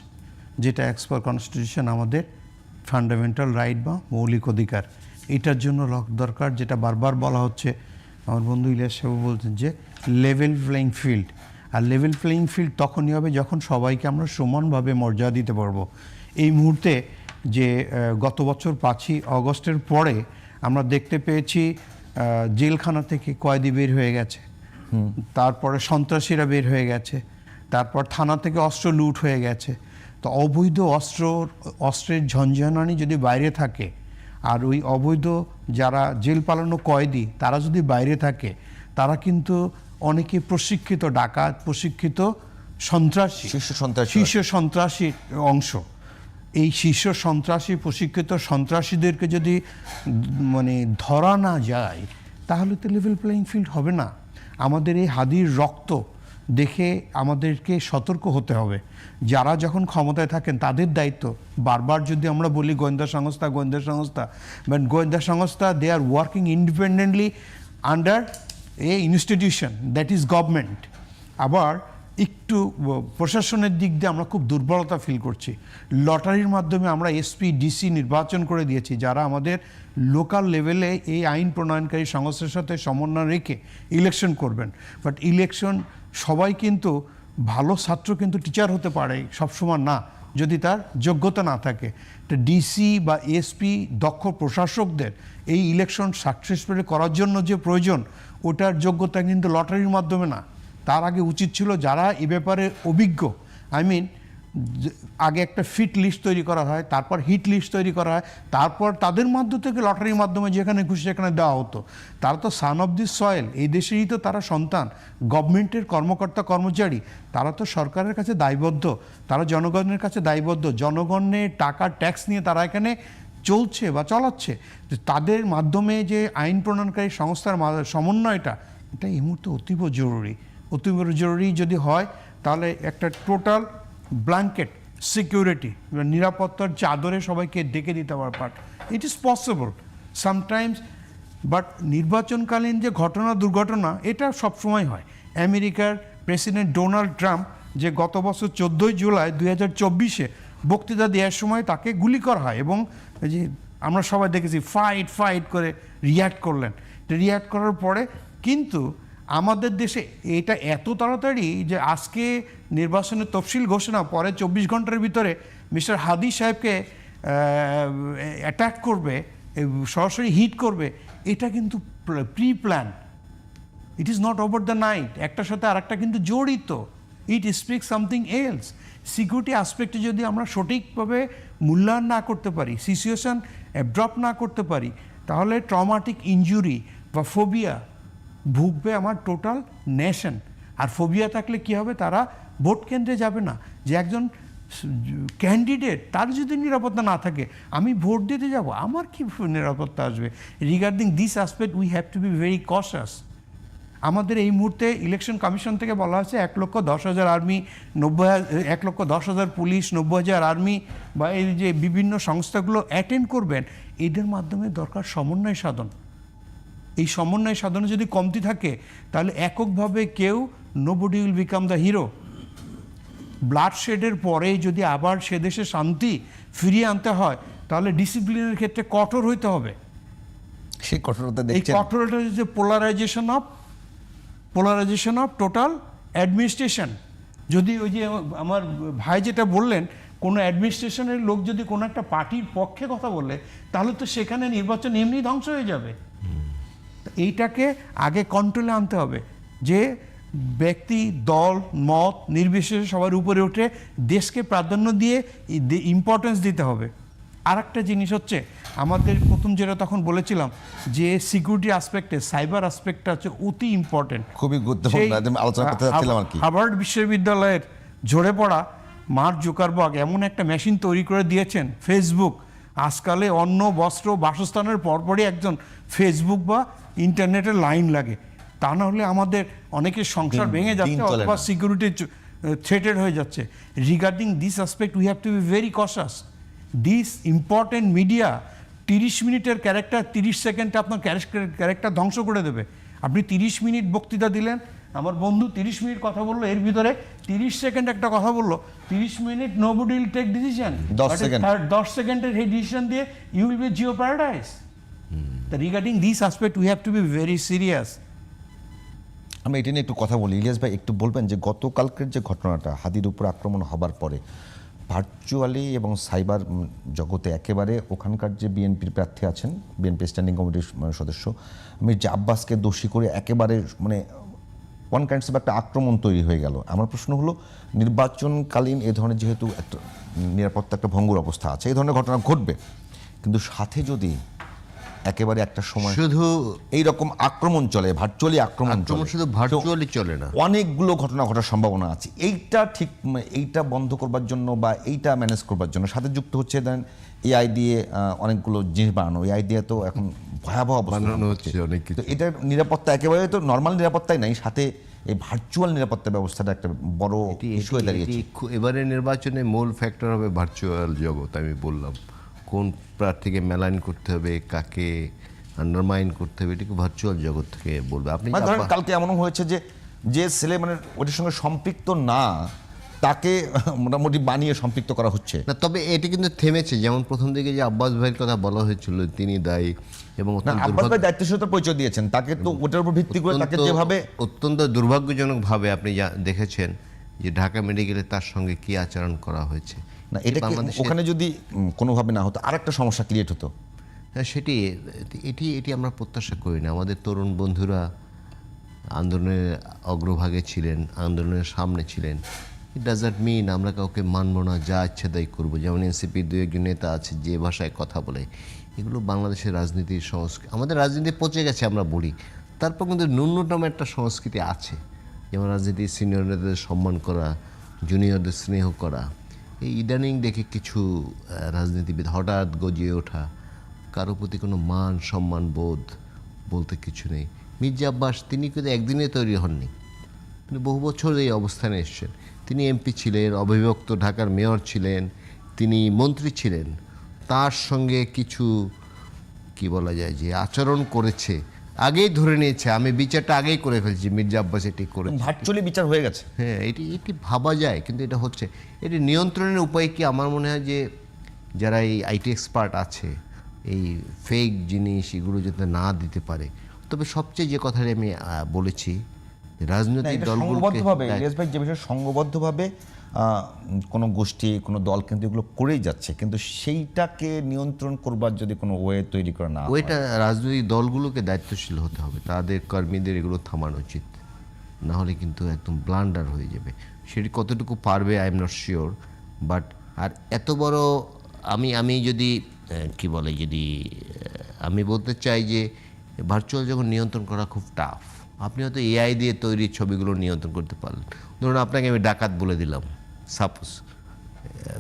যেটা অ্যাজ পার কনস্টিটিউশন আমাদের ফান্ডামেন্টাল রাইট বা মৌলিক অধিকার। এটার জন্য দরকার, যেটা বারবার বলা হচ্ছে, আমার বন্ধু ইলিয়াস সাহেব বলছেন যে লেভেল প্লেইং ফিল্ড। আর লেভেল প্লেইং ফিল্ড তখনই হবে যখন সবাইকে আমরা সমানভাবে মর্যাদা দিতে পারবো। এই মুহূর্তে যে গত বছর 5ই অগস্টের পরে আমরা দেখতে পেয়েছি জেলখানা থেকে কয়েদি বের হয়ে গেছে, তারপরে সন্ত্রাসীরা বের হয়ে গেছে, তারপর থানা থেকে অস্ত্র লুট হয়ে গেছে। তো অবৈধ অস্ত্রের ঝঞ্ঝানানি যদি বাইরে থাকে, আর ওই অবৈধ যারা জেল পালানো কয়েদি তারা যদি বাইরে থাকে, তারা কিন্তু অনেকে প্রশিক্ষিত ডাকাত, প্রশিক্ষিত সন্ত্রাসী, শীর্ষ সন্ত্রাসী অংশ। এই শীর্ষ সন্ত্রাসী, প্রশিক্ষিত সন্ত্রাসীদেরকে যদি ধরা না যায়, তাহলে তো লেভেল প্লেইং ফিল্ড হবে না। আমাদের এই হাদির রক্ত দেখে আমাদেরকে সতর্ক হতে হবে। যারা যখন ক্ষমতায় থাকেন তাদের দায়িত্ব, বারবার যদি আমরা বলি গোয়েন্দা সংস্থা, বাট গোয়েন্দা সংস্থা they are working independently under a institution that is government. আবার একটু প্রশাসনের দিক দিয়ে আমরা খুব দুর্বলতা ফিল করছি। লটারির মাধ্যমে আমরা এসপি, ডিসি নির্বাচন করে দিয়েছি, যারা আমাদের লোকাল লেভেলে এই আইন প্রণয়নকারী সংস্থার সাথে সমন্বয় রেখে ইলেকশন করবেন। বাট ইলেকশন, সবাই কিন্তু ভালো ছাত্র কিন্তু টিচার হতে পারে সবসময় না, যদি তার যোগ্যতা না থাকে। তো ডিসি বা এসপি, দক্ষ প্রশাসকদের এই ইলেকশন সাকসেসফুলি করার জন্য যে প্রয়োজন, ওটার যোগ্যতা কিন্তু লটারির মাধ্যমে না। তার আগে উচিত ছিল যারা এ ব্যাপারে অভিজ্ঞ, আগে একটা ফিট লিস্ট তৈরি করা হয়, তারপর হিট লিস্ট তৈরি করা হয়, তারপর তাদের মাধ্যম থেকে লটারির মাধ্যমে যেখানে খুশি সেখানে দেওয়া হতো। তারা তো সান অফ দি সয়েল, এই দেশেরই তো তারা সন্তান, গভর্নমেন্টের কর্মকর্তা কর্মচারী, তারা তো সরকারের কাছে দায়বদ্ধ, তারা জনগণের কাছে দায়বদ্ধ, জনগণের টাকা ট্যাক্স নিয়ে তারা এখানে চলছে বা চালাচ্ছে। তাদের মাধ্যমে যে আইন প্রণয়নকারী সংস্থার সমন্বয়টা, এটা এই মুহূর্তে অতীব জরুরি যদি হয়, তাহলে একটা টোটাল ব্ল্যাঙ্কেট সিকিউরিটি, নিরাপত্তার চাদরে সবাইকে ডেকে দিতে পারবে। It is possible sometimes, but নির্বাচনকালীন যে দুর্ঘটনা, এটা সবসময় হয়। আমেরিকার প্রেসিডেন্ট ডোনাল্ড ট্রাম্প যে গত বছর 14 জুলাই 2024 বক্তৃতা দেওয়ার সময় তাকে গুলি করা হয়, এবং এই যে আমরা সবাই দেখেছি ফাইট করে রিয়্যাক্ট করলেন। রিয়্যাক্ট করার পরে কিন্তু আমাদের দেশে এটা এত তাড়াতাড়ি যে আজকে নির্বাচনের তফসিল ঘোষণা, পরে 24 ঘন্টার ভিতরে মিস্টার হাদি সাহেবকে অ্যাটাক করবে, সরাসরি হিট করবে, এটা কিন্তু pre plan. It is not over the night, একটার সাথে আরেকটা কিন্তু জড়িত। ইট স্পিক সামথিং এলস। সিকিউরিটি আসপেক্টে যদি আমরা সঠিকভাবে মূল্যায়ন না করতে পারি, সিচুয়েশন অ্যাড্রপ না করতে পারি, তাহলে ট্রমাটিক ইনজুরি বা ফোবিয়া ভুগবে আমার টোটাল নেশন। আর ফোবিয়া থাকলে কি হবে, তারা ভোট কেন্দ্রে যাবে না। যে একজন ক্যান্ডিডেট, তার যদি নিরাপত্তা না থাকে, আমি ভোট দিতে যাব, আমার কি নিরাপত্তা আসবে? Regarding this aspect we have to be very কশাস। আমাদের এই মুহূর্তে ইলেকশন কমিশন থেকে বলা হয়েছে 1,10,000 আর্মি, 1,10,000 পুলিশ, 90,000 আর্মি বা এই যে বিভিন্ন সংস্থাগুলো অ্যাটেন্ড করবেন, এদের মাধ্যমে দরকার সমন্বয় সাধন। এই সমন্বয় সাধনে যদি কমতি থাকে, তাহলে এককভাবে কেউ, nobody will become the hero. ব্লাডশেডের পরে যদি আবার সে দেশে শান্তি ফিরিয়ে আনতে হয়, তাহলে ডিসিপ্লিনের ক্ষেত্রে কঠোর হইতে হবে। সেই কঠোরতা এই দেখছেন। কঠোরতা হচ্ছে পোলারাইজেশন অফ টোটাল অ্যাডমিনিস্ট্রেশন। যদি ওই যে আমার ভাই যেটা বললেন, কোনো অ্যাডমিনিস্ট্রেশনের লোক যদি কোনো একটা পার্টির পক্ষে কথা বলে, তাহলে তো সেখানে নির্বাচন এমনি ধ্বংস হয়ে যাবে। এইটাকে আগে কন্ট্রোলে আনতে হবে, যে ব্যক্তি, দল, মত নির্বিশেষে সবার উপরে উঠে দেশকে প্রাধান্য দিয়ে ইম্পর্টেন্স দিতে হবে। আর একটা জিনিস হচ্ছে, আমাদের প্রথম যেটা তখন বলেছিলাম যে সিকিউরিটি আসপেক্টে সাইবার আসপেক্টটা হচ্ছে অতি ইম্পর্টেন্ট। খুবই গুরুত্বপূর্ণ আলোচনা করতে যাচ্ছিলাম আর কি। হার্ভার্ড বিশ্ববিদ্যালয়ের ঝরে পড়া মার্ক জুকারবার্গ এমন একটা মেশিন তৈরি করে দিয়েছেন, ফেসবুক। আজকালে অন্ন, বস্ত্র, বাসস্থানের পরপরই একজন ফেসবুক বা ইন্টারনেটের লাইন লাগে, তা না হলে আমাদের অনেকের সংসার ভেঙে যাচ্ছে অথবা সিকিউরিটি থ্রেটেড হয়ে যাচ্ছে। Regarding this aspect we have to be very কশাস। This important media 30 মিনিটের ক্যারেক্টার 30 সেকেন্ডে আপনার ক্যারেক্টার ধ্বংস করে দেবে। আপনি 30 মিনিট বক্তৃতা দিলেন, আমার বন্ধু 30 মিনিট কথা বললো, এর ভিতরে 30 সেকেন্ড একটা কথা বললো, 30 minute nobody will take decision. 10 সেকেন্ডের এই ডিসিশন দিয়ে you will be geo paradise. Regarding this aspect we have to be very serious. আমি এটা নিয়ে একটু কথা বলি। ইলিয়াস ভাই, একটু বলবেন যে গতকালকের যে ঘটনাটা, হাদির উপর আক্রমণ হবার পরে ভার্চুয়ালি এবং সাইবার জগতে একেবারে ওখানকার যে বিএনপির প্রার্থী আছেন, বিএনপি স্ট্যান্ডিং কমিটির সদস্য মির্জা আব্বাসকে দোষী করে একেবারে মানে ওয়ান কাইন্ডস অফ একটা আক্রমণ তৈরি হয়ে গেল। আমার প্রশ্ন হলো, নির্বাচনকালীন এ ধরনের যেহেতু একটা নিরাপত্তা একটা ভঙ্গুর অবস্থা আছে, এই ধরনের ঘটনা ঘটবে, কিন্তু সাথে যদি একেবারে একটা সময় শুধু এইরকম আক্রমণ চলে, ভার্চুয়ালি আক্রমণ শুধু ভার্চুয়ালি চলে না, অনেকগুলো ঘটনা ঘটার সম্ভাবনা আছে। এইটা বন্ধ করবার জন্য বা এইটা ম্যানেজ করবার জন্য সাথে যুক্ত হচ্ছে দেন এআই দিয়ে অনেকগুলো জিনিস বানানো। এআই দিয়ে তো এখন ভয়াবহ বানানো হচ্ছে অনেক কিছু। তো এটার নিরাপত্তা একেবারে তো নর্মাল নিরাপত্তাই নাই, সাথে এই ভার্চুয়াল নিরাপত্তা ব্যবস্থাটা একটা বড় ইস্যু হয়ে দাঁড়িয়েছে। এবারে নির্বাচনে মূল ফ্যাক্টর হবে ভার্চুয়াল জগৎ। আমি বললাম কোন প্রার্থীকে মেলাইন করতে হবে, কাকে আন্ডারমাইন করতে হবে, এটাকে ভার্চুয়াল জগৎ থেকে বলবে। আপনি ধরেন কালকে এমনও হয়েছে যে ছেলে মানে ওটার সঙ্গে সম্পৃক্ত না, তাকে মোটামুটি বানিয়ে সম্পৃক্ত করা হচ্ছে না, তবে এটি কিন্তু থেমেছে। যেমন প্রথম দিকে যে আব্বাস ভাইয়ের কথা বলা হয়েছিল, তিনি দায়ী এবং আব্বাস ভাই দায়িত্বশীলতার পরিচয় দিয়েছেন, তাকে তো ওটার উপর ভিত্তি করে তাকে যেভাবে অত্যন্ত দুর্ভাগ্যজনকভাবে আপনি যা দেখেছেন যে ঢাকা মেডিকেলে তার সঙ্গে কি আচরণ করা হয়েছে। না, এটা ওখানে যদি কোনোভাবে না হতো আরেকটা সমস্যা ক্রিয়েট হতো। হ্যাঁ, এটি আমরা প্রত্যাশা করি না। আমাদের তরুণ বন্ধুরা আন্দোলনের অগ্রভাগে ছিলেন, আন্দোলনের সামনে ছিলেন। ইট ডাজন্ট মিন আমরা কাউকে মানব না, যা ইচ্ছা তাই করবো। যেমন এনসিপির 2-1 নেতা আছে যে ভাষায় কথা বলে, এগুলো বাংলাদেশের রাজনীতির সংস্কৃতি। আমাদের রাজনীতি পচে গেছে আমরা বলি, তারপর কিন্তু ন্যূনতম একটা সংস্কৃতি আছে। যেমন রাজনীতির সিনিয়র নেতাদের সম্মান করা, জুনিয়রদের স্নেহ করা। এই ইদানিং দেখে কিছু রাজনীতিবিদ হঠাৎ গজিয়ে ওঠা, কারো প্রতি কোনো মান সম্মান বোধ বলতে কিছু নেই। মির্জা আব্বাস তিনি কিন্তু একদিনে তৈরি হননি, তিনি বহু বছর এই অবস্থানে এসেছেন। তিনি এমপি ছিলেন, অবিভক্ত ঢাকার মেয়র ছিলেন, তিনি মন্ত্রী ছিলেন। তার সঙ্গে কিছু কি বলা যায় যে আচরণ করেছে, আগেই ধরে নিয়েছে, আমি বিচারটা আগেই করে ফেলছি, মির্জা আব্বাস এটি করে। ভার্চুয়ালি বিচার হয়ে গেছে। হ্যাঁ, এটি ভাবা যায়, কিন্তু এটা হচ্ছে, এটি নিয়ন্ত্রণের উপায় কি? আমার মনে হয় যে যারা এই আইটি এক্সপার্ট আছে, এই ফেক জিনিস এগুলো যাতে না দিতে পারে। তবে সবচেয়ে যে কথাটি আমি বলেছি, রাজনৈতিক সংঘবদ্ধভাবে দলগুলোকে ইলিয়াস ভাই যে বিষয়ে সংঘবদ্ধভাবে কোনো গোষ্ঠী কোনো দল কিন্তু এগুলো করেই যাচ্ছে, কিন্তু সেইটাকে নিয়ন্ত্রণ করবার যদি কোনো ওয়ে তৈরি করা না হয়, ওইটা রাজনৈতিক দলগুলোকে দায়িত্বশীল হতে হবে, তাদের কর্মীদের এগুলো থামানো উচিত, না হলে কিন্তু একদম ব্লান্ডার হয়ে যাবে। সেটি কতটুকু পারবে I am not sure, but আর এত বড় আমি যদি কি বলে, যদি আমি বলতে চাই যে ভার্চুয়াল যখন নিয়ন্ত্রণ করা খুব টাফ। আপনি হয়তো এআই দিয়ে তৈরি ছবিগুলো নিয়ন্ত্রণ করতে পারলেন। ধরুন আপনাকে আমি ডাকাত বলে দিলাম সাপোজ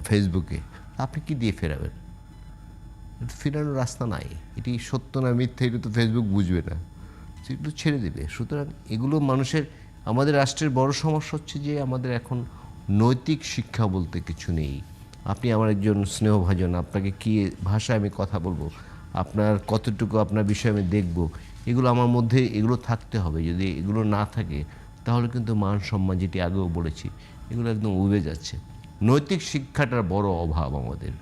ফেসবুকে, আপনি কি দিয়ে ফেরাবেন? ফেরানোর রাস্তা নাই। এটি সত্য না মিথ্যা এটা তো ফেসবুক বুঝবে না, সেগুলো ছেড়ে দেবে। সুতরাং এগুলো মানুষের, আমাদের রাষ্ট্রের বড় সমস্যা হচ্ছে যে আমাদের এখন নৈতিক শিক্ষা বলতে কিছু নেই। আপনি আমার একজন স্নেহভাজন, আপনাকে কী ভাষায় আমি কথা বলবো, আপনার কতটুকু আপনার বিষয়ে আমি দেখব, এগুলো আমার মধ্যে এগুলো থাকতে হবে। যদি এগুলো না থাকে তাহলে কিন্তু মান সম্মান, যেটি আগেও বলেছি, এগুলো একদম উবে যাচ্ছে। নৈতিক শিক্ষাটার বড় অভাব আমাদের।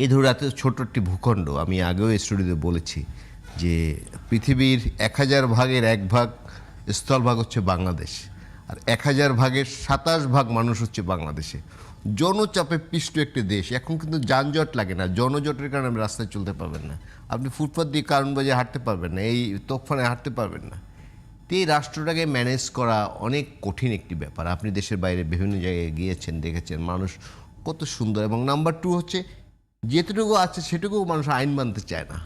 এই ধরো এত ছোট্ট একটি ভূখণ্ড, আমি আগেও স্টুডিওতে বলেছি যে পৃথিবীর 1000 ভাগের 1 ভাগ স্থলভাগ হচ্ছে বাংলাদেশ, আর 1000 ভাগের 27 ভাগ মানুষ হচ্ছে বাংলাদেশে। জনচাপে পিষ্ট একটি দেশ। এখন কিন্তু যানজট লাগে না, জনজটের কারণে আপনি রাস্তায় চলতে পারবেন না, আপনি ফুটপাথ দিয়ে কারণ বাজে হাঁটতে পারবেন না, এই তোফানে হাঁটতে পারবেন না। তো এই রাষ্ট্রটাকে ম্যানেজ করা অনেক কঠিন একটি ব্যাপার। আপনি দেশের বাইরে বিভিন্ন জায়গায় গিয়েছেন, দেখেছেন মানুষ কত সুন্দর। এবং নাম্বার 2 হচ্ছে, যেটুকু আছে সেটুকু মানুষ আইন মানতে চায় না।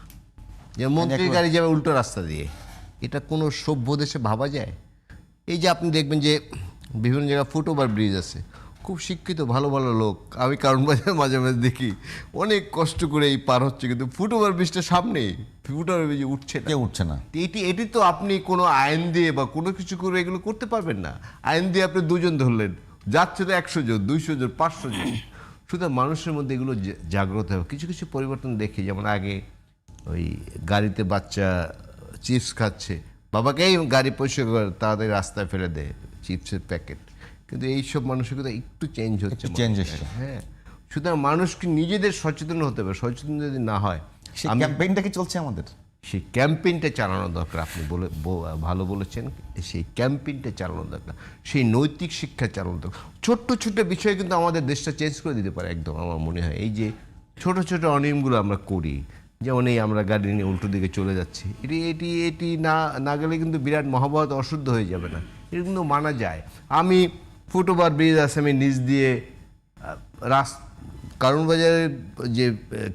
যে মন্ত্রীর গাড়ি যাবে উল্টো রাস্তা দিয়ে, এটা কোনো সভ্য দেশে ভাবা যায়? এই যে আপনি দেখবেন যে বিভিন্ন জায়গায় ফুটওভার ব্রিজ আছে, খুব শিক্ষিত ভালো ভালো লোক, আমি কারণ বাজারে মাঝে মাঝে দেখি অনেক কষ্ট করে এই পার হচ্ছে, কিন্তু ফুটওভার ব্রিজটা সামনে, ফুটওভার ব্রিজে উঠছে না, কেউ উঠছে না। এটি তো আপনি কোনো আইন দিয়ে বা কোনো কিছু করে এগুলো করতে পারবেন না। আইন দিয়ে আপনি 2 জন ধরলেন, যাচ্ছে তো 100 জন, 200 জন, 500 জন। সুতরাং মানুষের মধ্যে এগুলো জাগ্রত হবে। কিছু কিছু পরিবর্তন দেখি, যেমন আগে ওই গাড়িতে বাচ্চা চিপস খাচ্ছে, বাবাকেই গাড়ি পরিষ্কার করে তাদের রাস্তায় ফেলে দেয় চিপসের প্যাকেট। কিন্তু এইসব মানসিকতা একটু চেঞ্জ হচ্ছে, চেঞ্জ এসছে। হ্যাঁ। সুতরাং মানুষকে নিজেদের সচেতন হতে হবে। সচেতন যদি না হয়, সেই ক্যাম্পেইনটা কি চলছে আমাদের? সেই ক্যাম্পেইনটা চালানো দরকার। আপনি ভালো বলেছেন, সেই ক্যাম্পেইনটা চালানো দরকার, সেই নৈতিক শিক্ষা চালানো দরকার। ছোট্ট ছোট্ট বিষয় কিন্তু আমাদের দেশটা চেঞ্জ করে দিতে পারে একদম, আমার মনে হয়। এই যে ছোট ছোট অনিয়মগুলো আমরা করি, যেমন এই আমরা গাড়ি নিয়ে উল্টো দিকে চলে যাচ্ছি, এটি না গেলে কিন্তু বিরাট মহাভারত অশুদ্ধ হয়ে যাবে না? এটা কিন্তু মানা যায়। আমি ফুটওভার ব্রিজ আছে, আমি নিচ দিয়ে কারণ বাজারের যে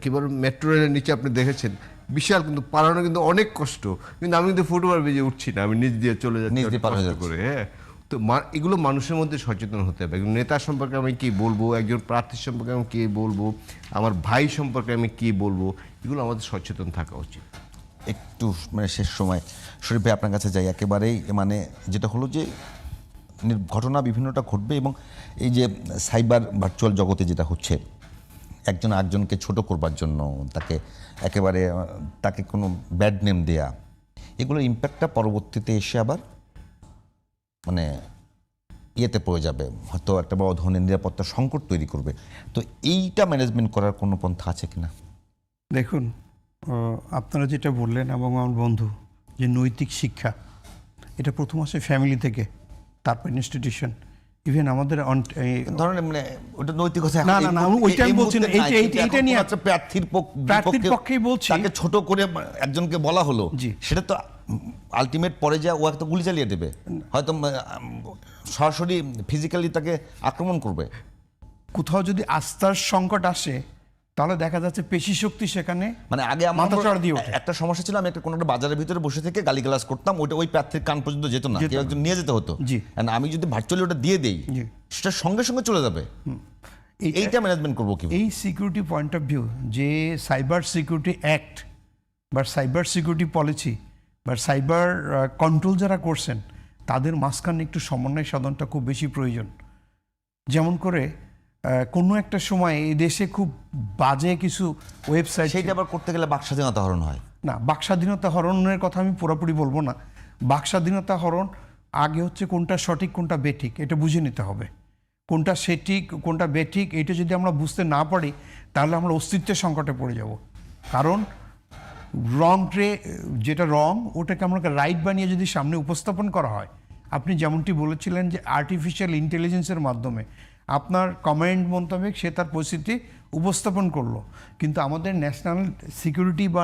কী বল মেট্রো রেলের নিচে আপনি দেখেছেন, বিশাল কিন্তু পালানো কিন্তু অনেক কষ্ট, কিন্তু আমি কিন্তু ফুটওভার ব্রিজে উঠছি না, আমি নিচ দিয়ে চলে যাচ্ছি কষ্ট করে। হ্যাঁ, তো এগুলো মানুষের মধ্যে সচেতন হতে হবে। একজন নেতা সম্পর্কে আমি কী বলবো, একজন প্রার্থী সম্পর্কে আমি কী বলবো, আমার ভাই সম্পর্কে আমি কী বলবো, এগুলো আমাদের সচেতন থাকা উচিত। একটু মানে শেষ সময় শরীফ ভাই আপনার কাছে যাই, একেবারেই মানে যেটা হলো যে ঘটনা বিভিন্নটা ঘটবে, এবং এই যে সাইবার ভার্চুয়াল জগতে যেটা হচ্ছে, একজন আরেকজনকে ছোট করবার জন্য তাকে কোনো ব্যাড নেম দেয়া, এগুলোর ইম্প্যাক্টটা পরবর্তীতে এসে আবার মানে ইয়েতে পড়ে যাবে, হয়তো একটা বড় ধরনের নিরাপত্তা সংকট তৈরি করবে। তো এইটা ম্যানেজমেন্ট করার কোনো পন্থা আছে কিনা? দেখুন, আপনারা যেটা বললেন এবং আমার বন্ধু, যে নৈতিক শিক্ষা, এটা প্রথম আসে ফ্যামিলি থেকে, তারপর ইনস্টিটিউশন, ইভেন আমাদের ধরনের মানে ওটা নৈতিকতা না না না, ওইটা আমি বলছি না, এইটা নিয়ে প্রার্থীর পক্ষেই বলছি। তাকে ছোট করে একজনকে বলা হলো, জি, সেটা তো আলটিমেট পরে যা ও একটা গুলি চালিয়ে দেবে, হয়তো সরাসরি ফিজিক্যালি তাকে আক্রমণ করবে। কোথাও যদি আস্থার সংকট আসে, তাহলে দেখা যাচ্ছে পেশি শক্তি সেখানে মানে আগে আমার একটা সমস্যা ছিল, আমি কোনো একটা বাজারের ভিতরে বসে থেকে গালিগালাজ করতাম, ওই প্রার্থীর কান পর্যন্ত যেত না, কেউ একজন নিয়ে যেতে হতো। আমি যদি ভার্চুয়ালি ওটা দিয়ে দেই, সেটা সঙ্গে সঙ্গে চলে যাবে। এইটা ম্যানেজমেন্ট করবো কি? এই সিকিউরিটি পয়েন্ট অফ ভিউ, যে সাইবার সিকিউরিটি অ্যাক্ট বা সাইবার সিকিউরিটি পলিসি বা সাইবার কন্ট্রোল যারা করছেন, তাদের মাঝখানে একটু সমন্বয় সাধনটা খুব বেশি প্রয়োজন। যেমন করে কোনো একটা সময় এই দেশে খুব বাজে কিছু ওয়েবসাইট, সেইটা আবার করতে গেলে বাক স্বাধীনতা হরণ হয়। না, বাক স্বাধীনতা হরণের কথা আমি পুরোপুরি বলবো না। বাক স্বাধীনতা হরণ আগে হচ্ছে কোনটা সঠিক কোনটা বেঠিক এটা বুঝে নিতে হবে। কোনটা সঠিক কোনটা বেঠিক এটা যদি আমরা বুঝতে না পারি তাহলে আমরা অস্তিত্বের সংকটে পড়ে যাব। কারণ যেটা রং ওটাকে আমরা রাইট বানিয়ে যদি সামনে উপস্থাপন করা হয়, আপনি যেমনটি বলেছিলেন যে আর্টিফিশিয়াল ইন্টেলিজেন্সের মাধ্যমে আপনার কমেন্ট মোতাবেক সে তার পরিস্থিতি উপস্থাপন করলো, কিন্তু আমাদের ন্যাশনাল সিকিউরিটি বা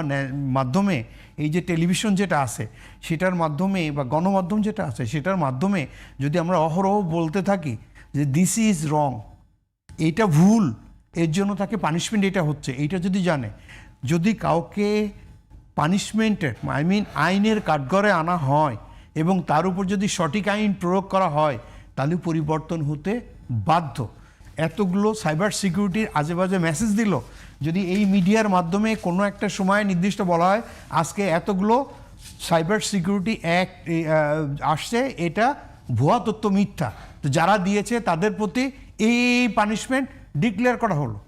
মাধ্যমে এই যে টেলিভিশন যেটা আছে সেটার মাধ্যমে বা গণমাধ্যম যেটা আছে সেটার মাধ্যমে যদি আমরা অহরহ বলতে থাকি যে দিস ইজ রং, এইটা ভুল, এর জন্য তাকে পানিশমেন্ট এটা হচ্ছে, এইটা যদি জানে, যদি কাউকে পানিশমেন্টের আইনের কাঠগড়ে আনা হয় এবং তার উপর যদি সঠিক আইন প্রয়োগ করা হয় তাহলে পরিবর্তন হতে বাধ্য। এতগুলো সাইবার সিকিউরিটির আজে বাজে মেসেজ দিল, যদি এই মিডিয়ার মাধ্যমে কোনো একটা সময় নির্দিষ্ট বলা হয় আজকে এতগুলো সাইবার সিকিউরিটি অ্যাক্ট আসছে, এটা ভুয়া তথ্য, মিথ্যা, তো যারা দিয়েছে তাদের প্রতি এই পানিশমেন্ট ডিক্লেয়ার করা হলো,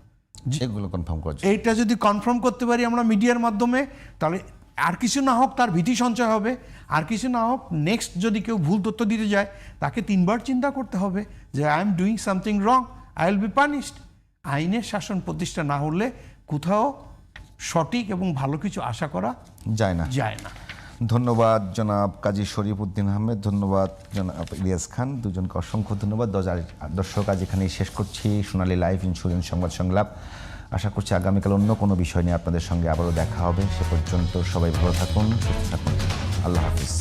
সেগুলো কনফার্ম করছে। এইটা যদি কনফার্ম করতে পারি আমরা মিডিয়ার মাধ্যমে, তাহলে আর কিছু না হোক তার ভীতি সঞ্চয় হবে, আর কিছু না হোক নেক্সট যদি কেউ ভুল তথ্য দিতে যায় তাকে 3 বার চিন্তা করতে হবে যে I am doing something wrong, I will be punished. আইনের শাসন প্রতিষ্ঠা না হলে কোথাও সঠিক এবং ভালো কিছু আশা করা যায় না। ধন্যবাদ জনাব কাজী শরীফ উদ্দিন আহমেদ, ধন্যবাদ জনাব ইলিয়াস খান, দুজনকে অসংখ্য ধন্যবাদ। দর্শক, আজ এখানেই শেষ করছি সোনালী লাইফ ইন্স্যুরেন্স সংবাদ সংলাপ। আশা করছি আগামীকাল অন্য কোনো বিষয় নিয়ে আপনাদের সঙ্গে আবারও দেখা হবে। সে পর্যন্ত সবাই ভালো থাকুন, সুস্থ থাকুন। আল্লাহ হাফিজ।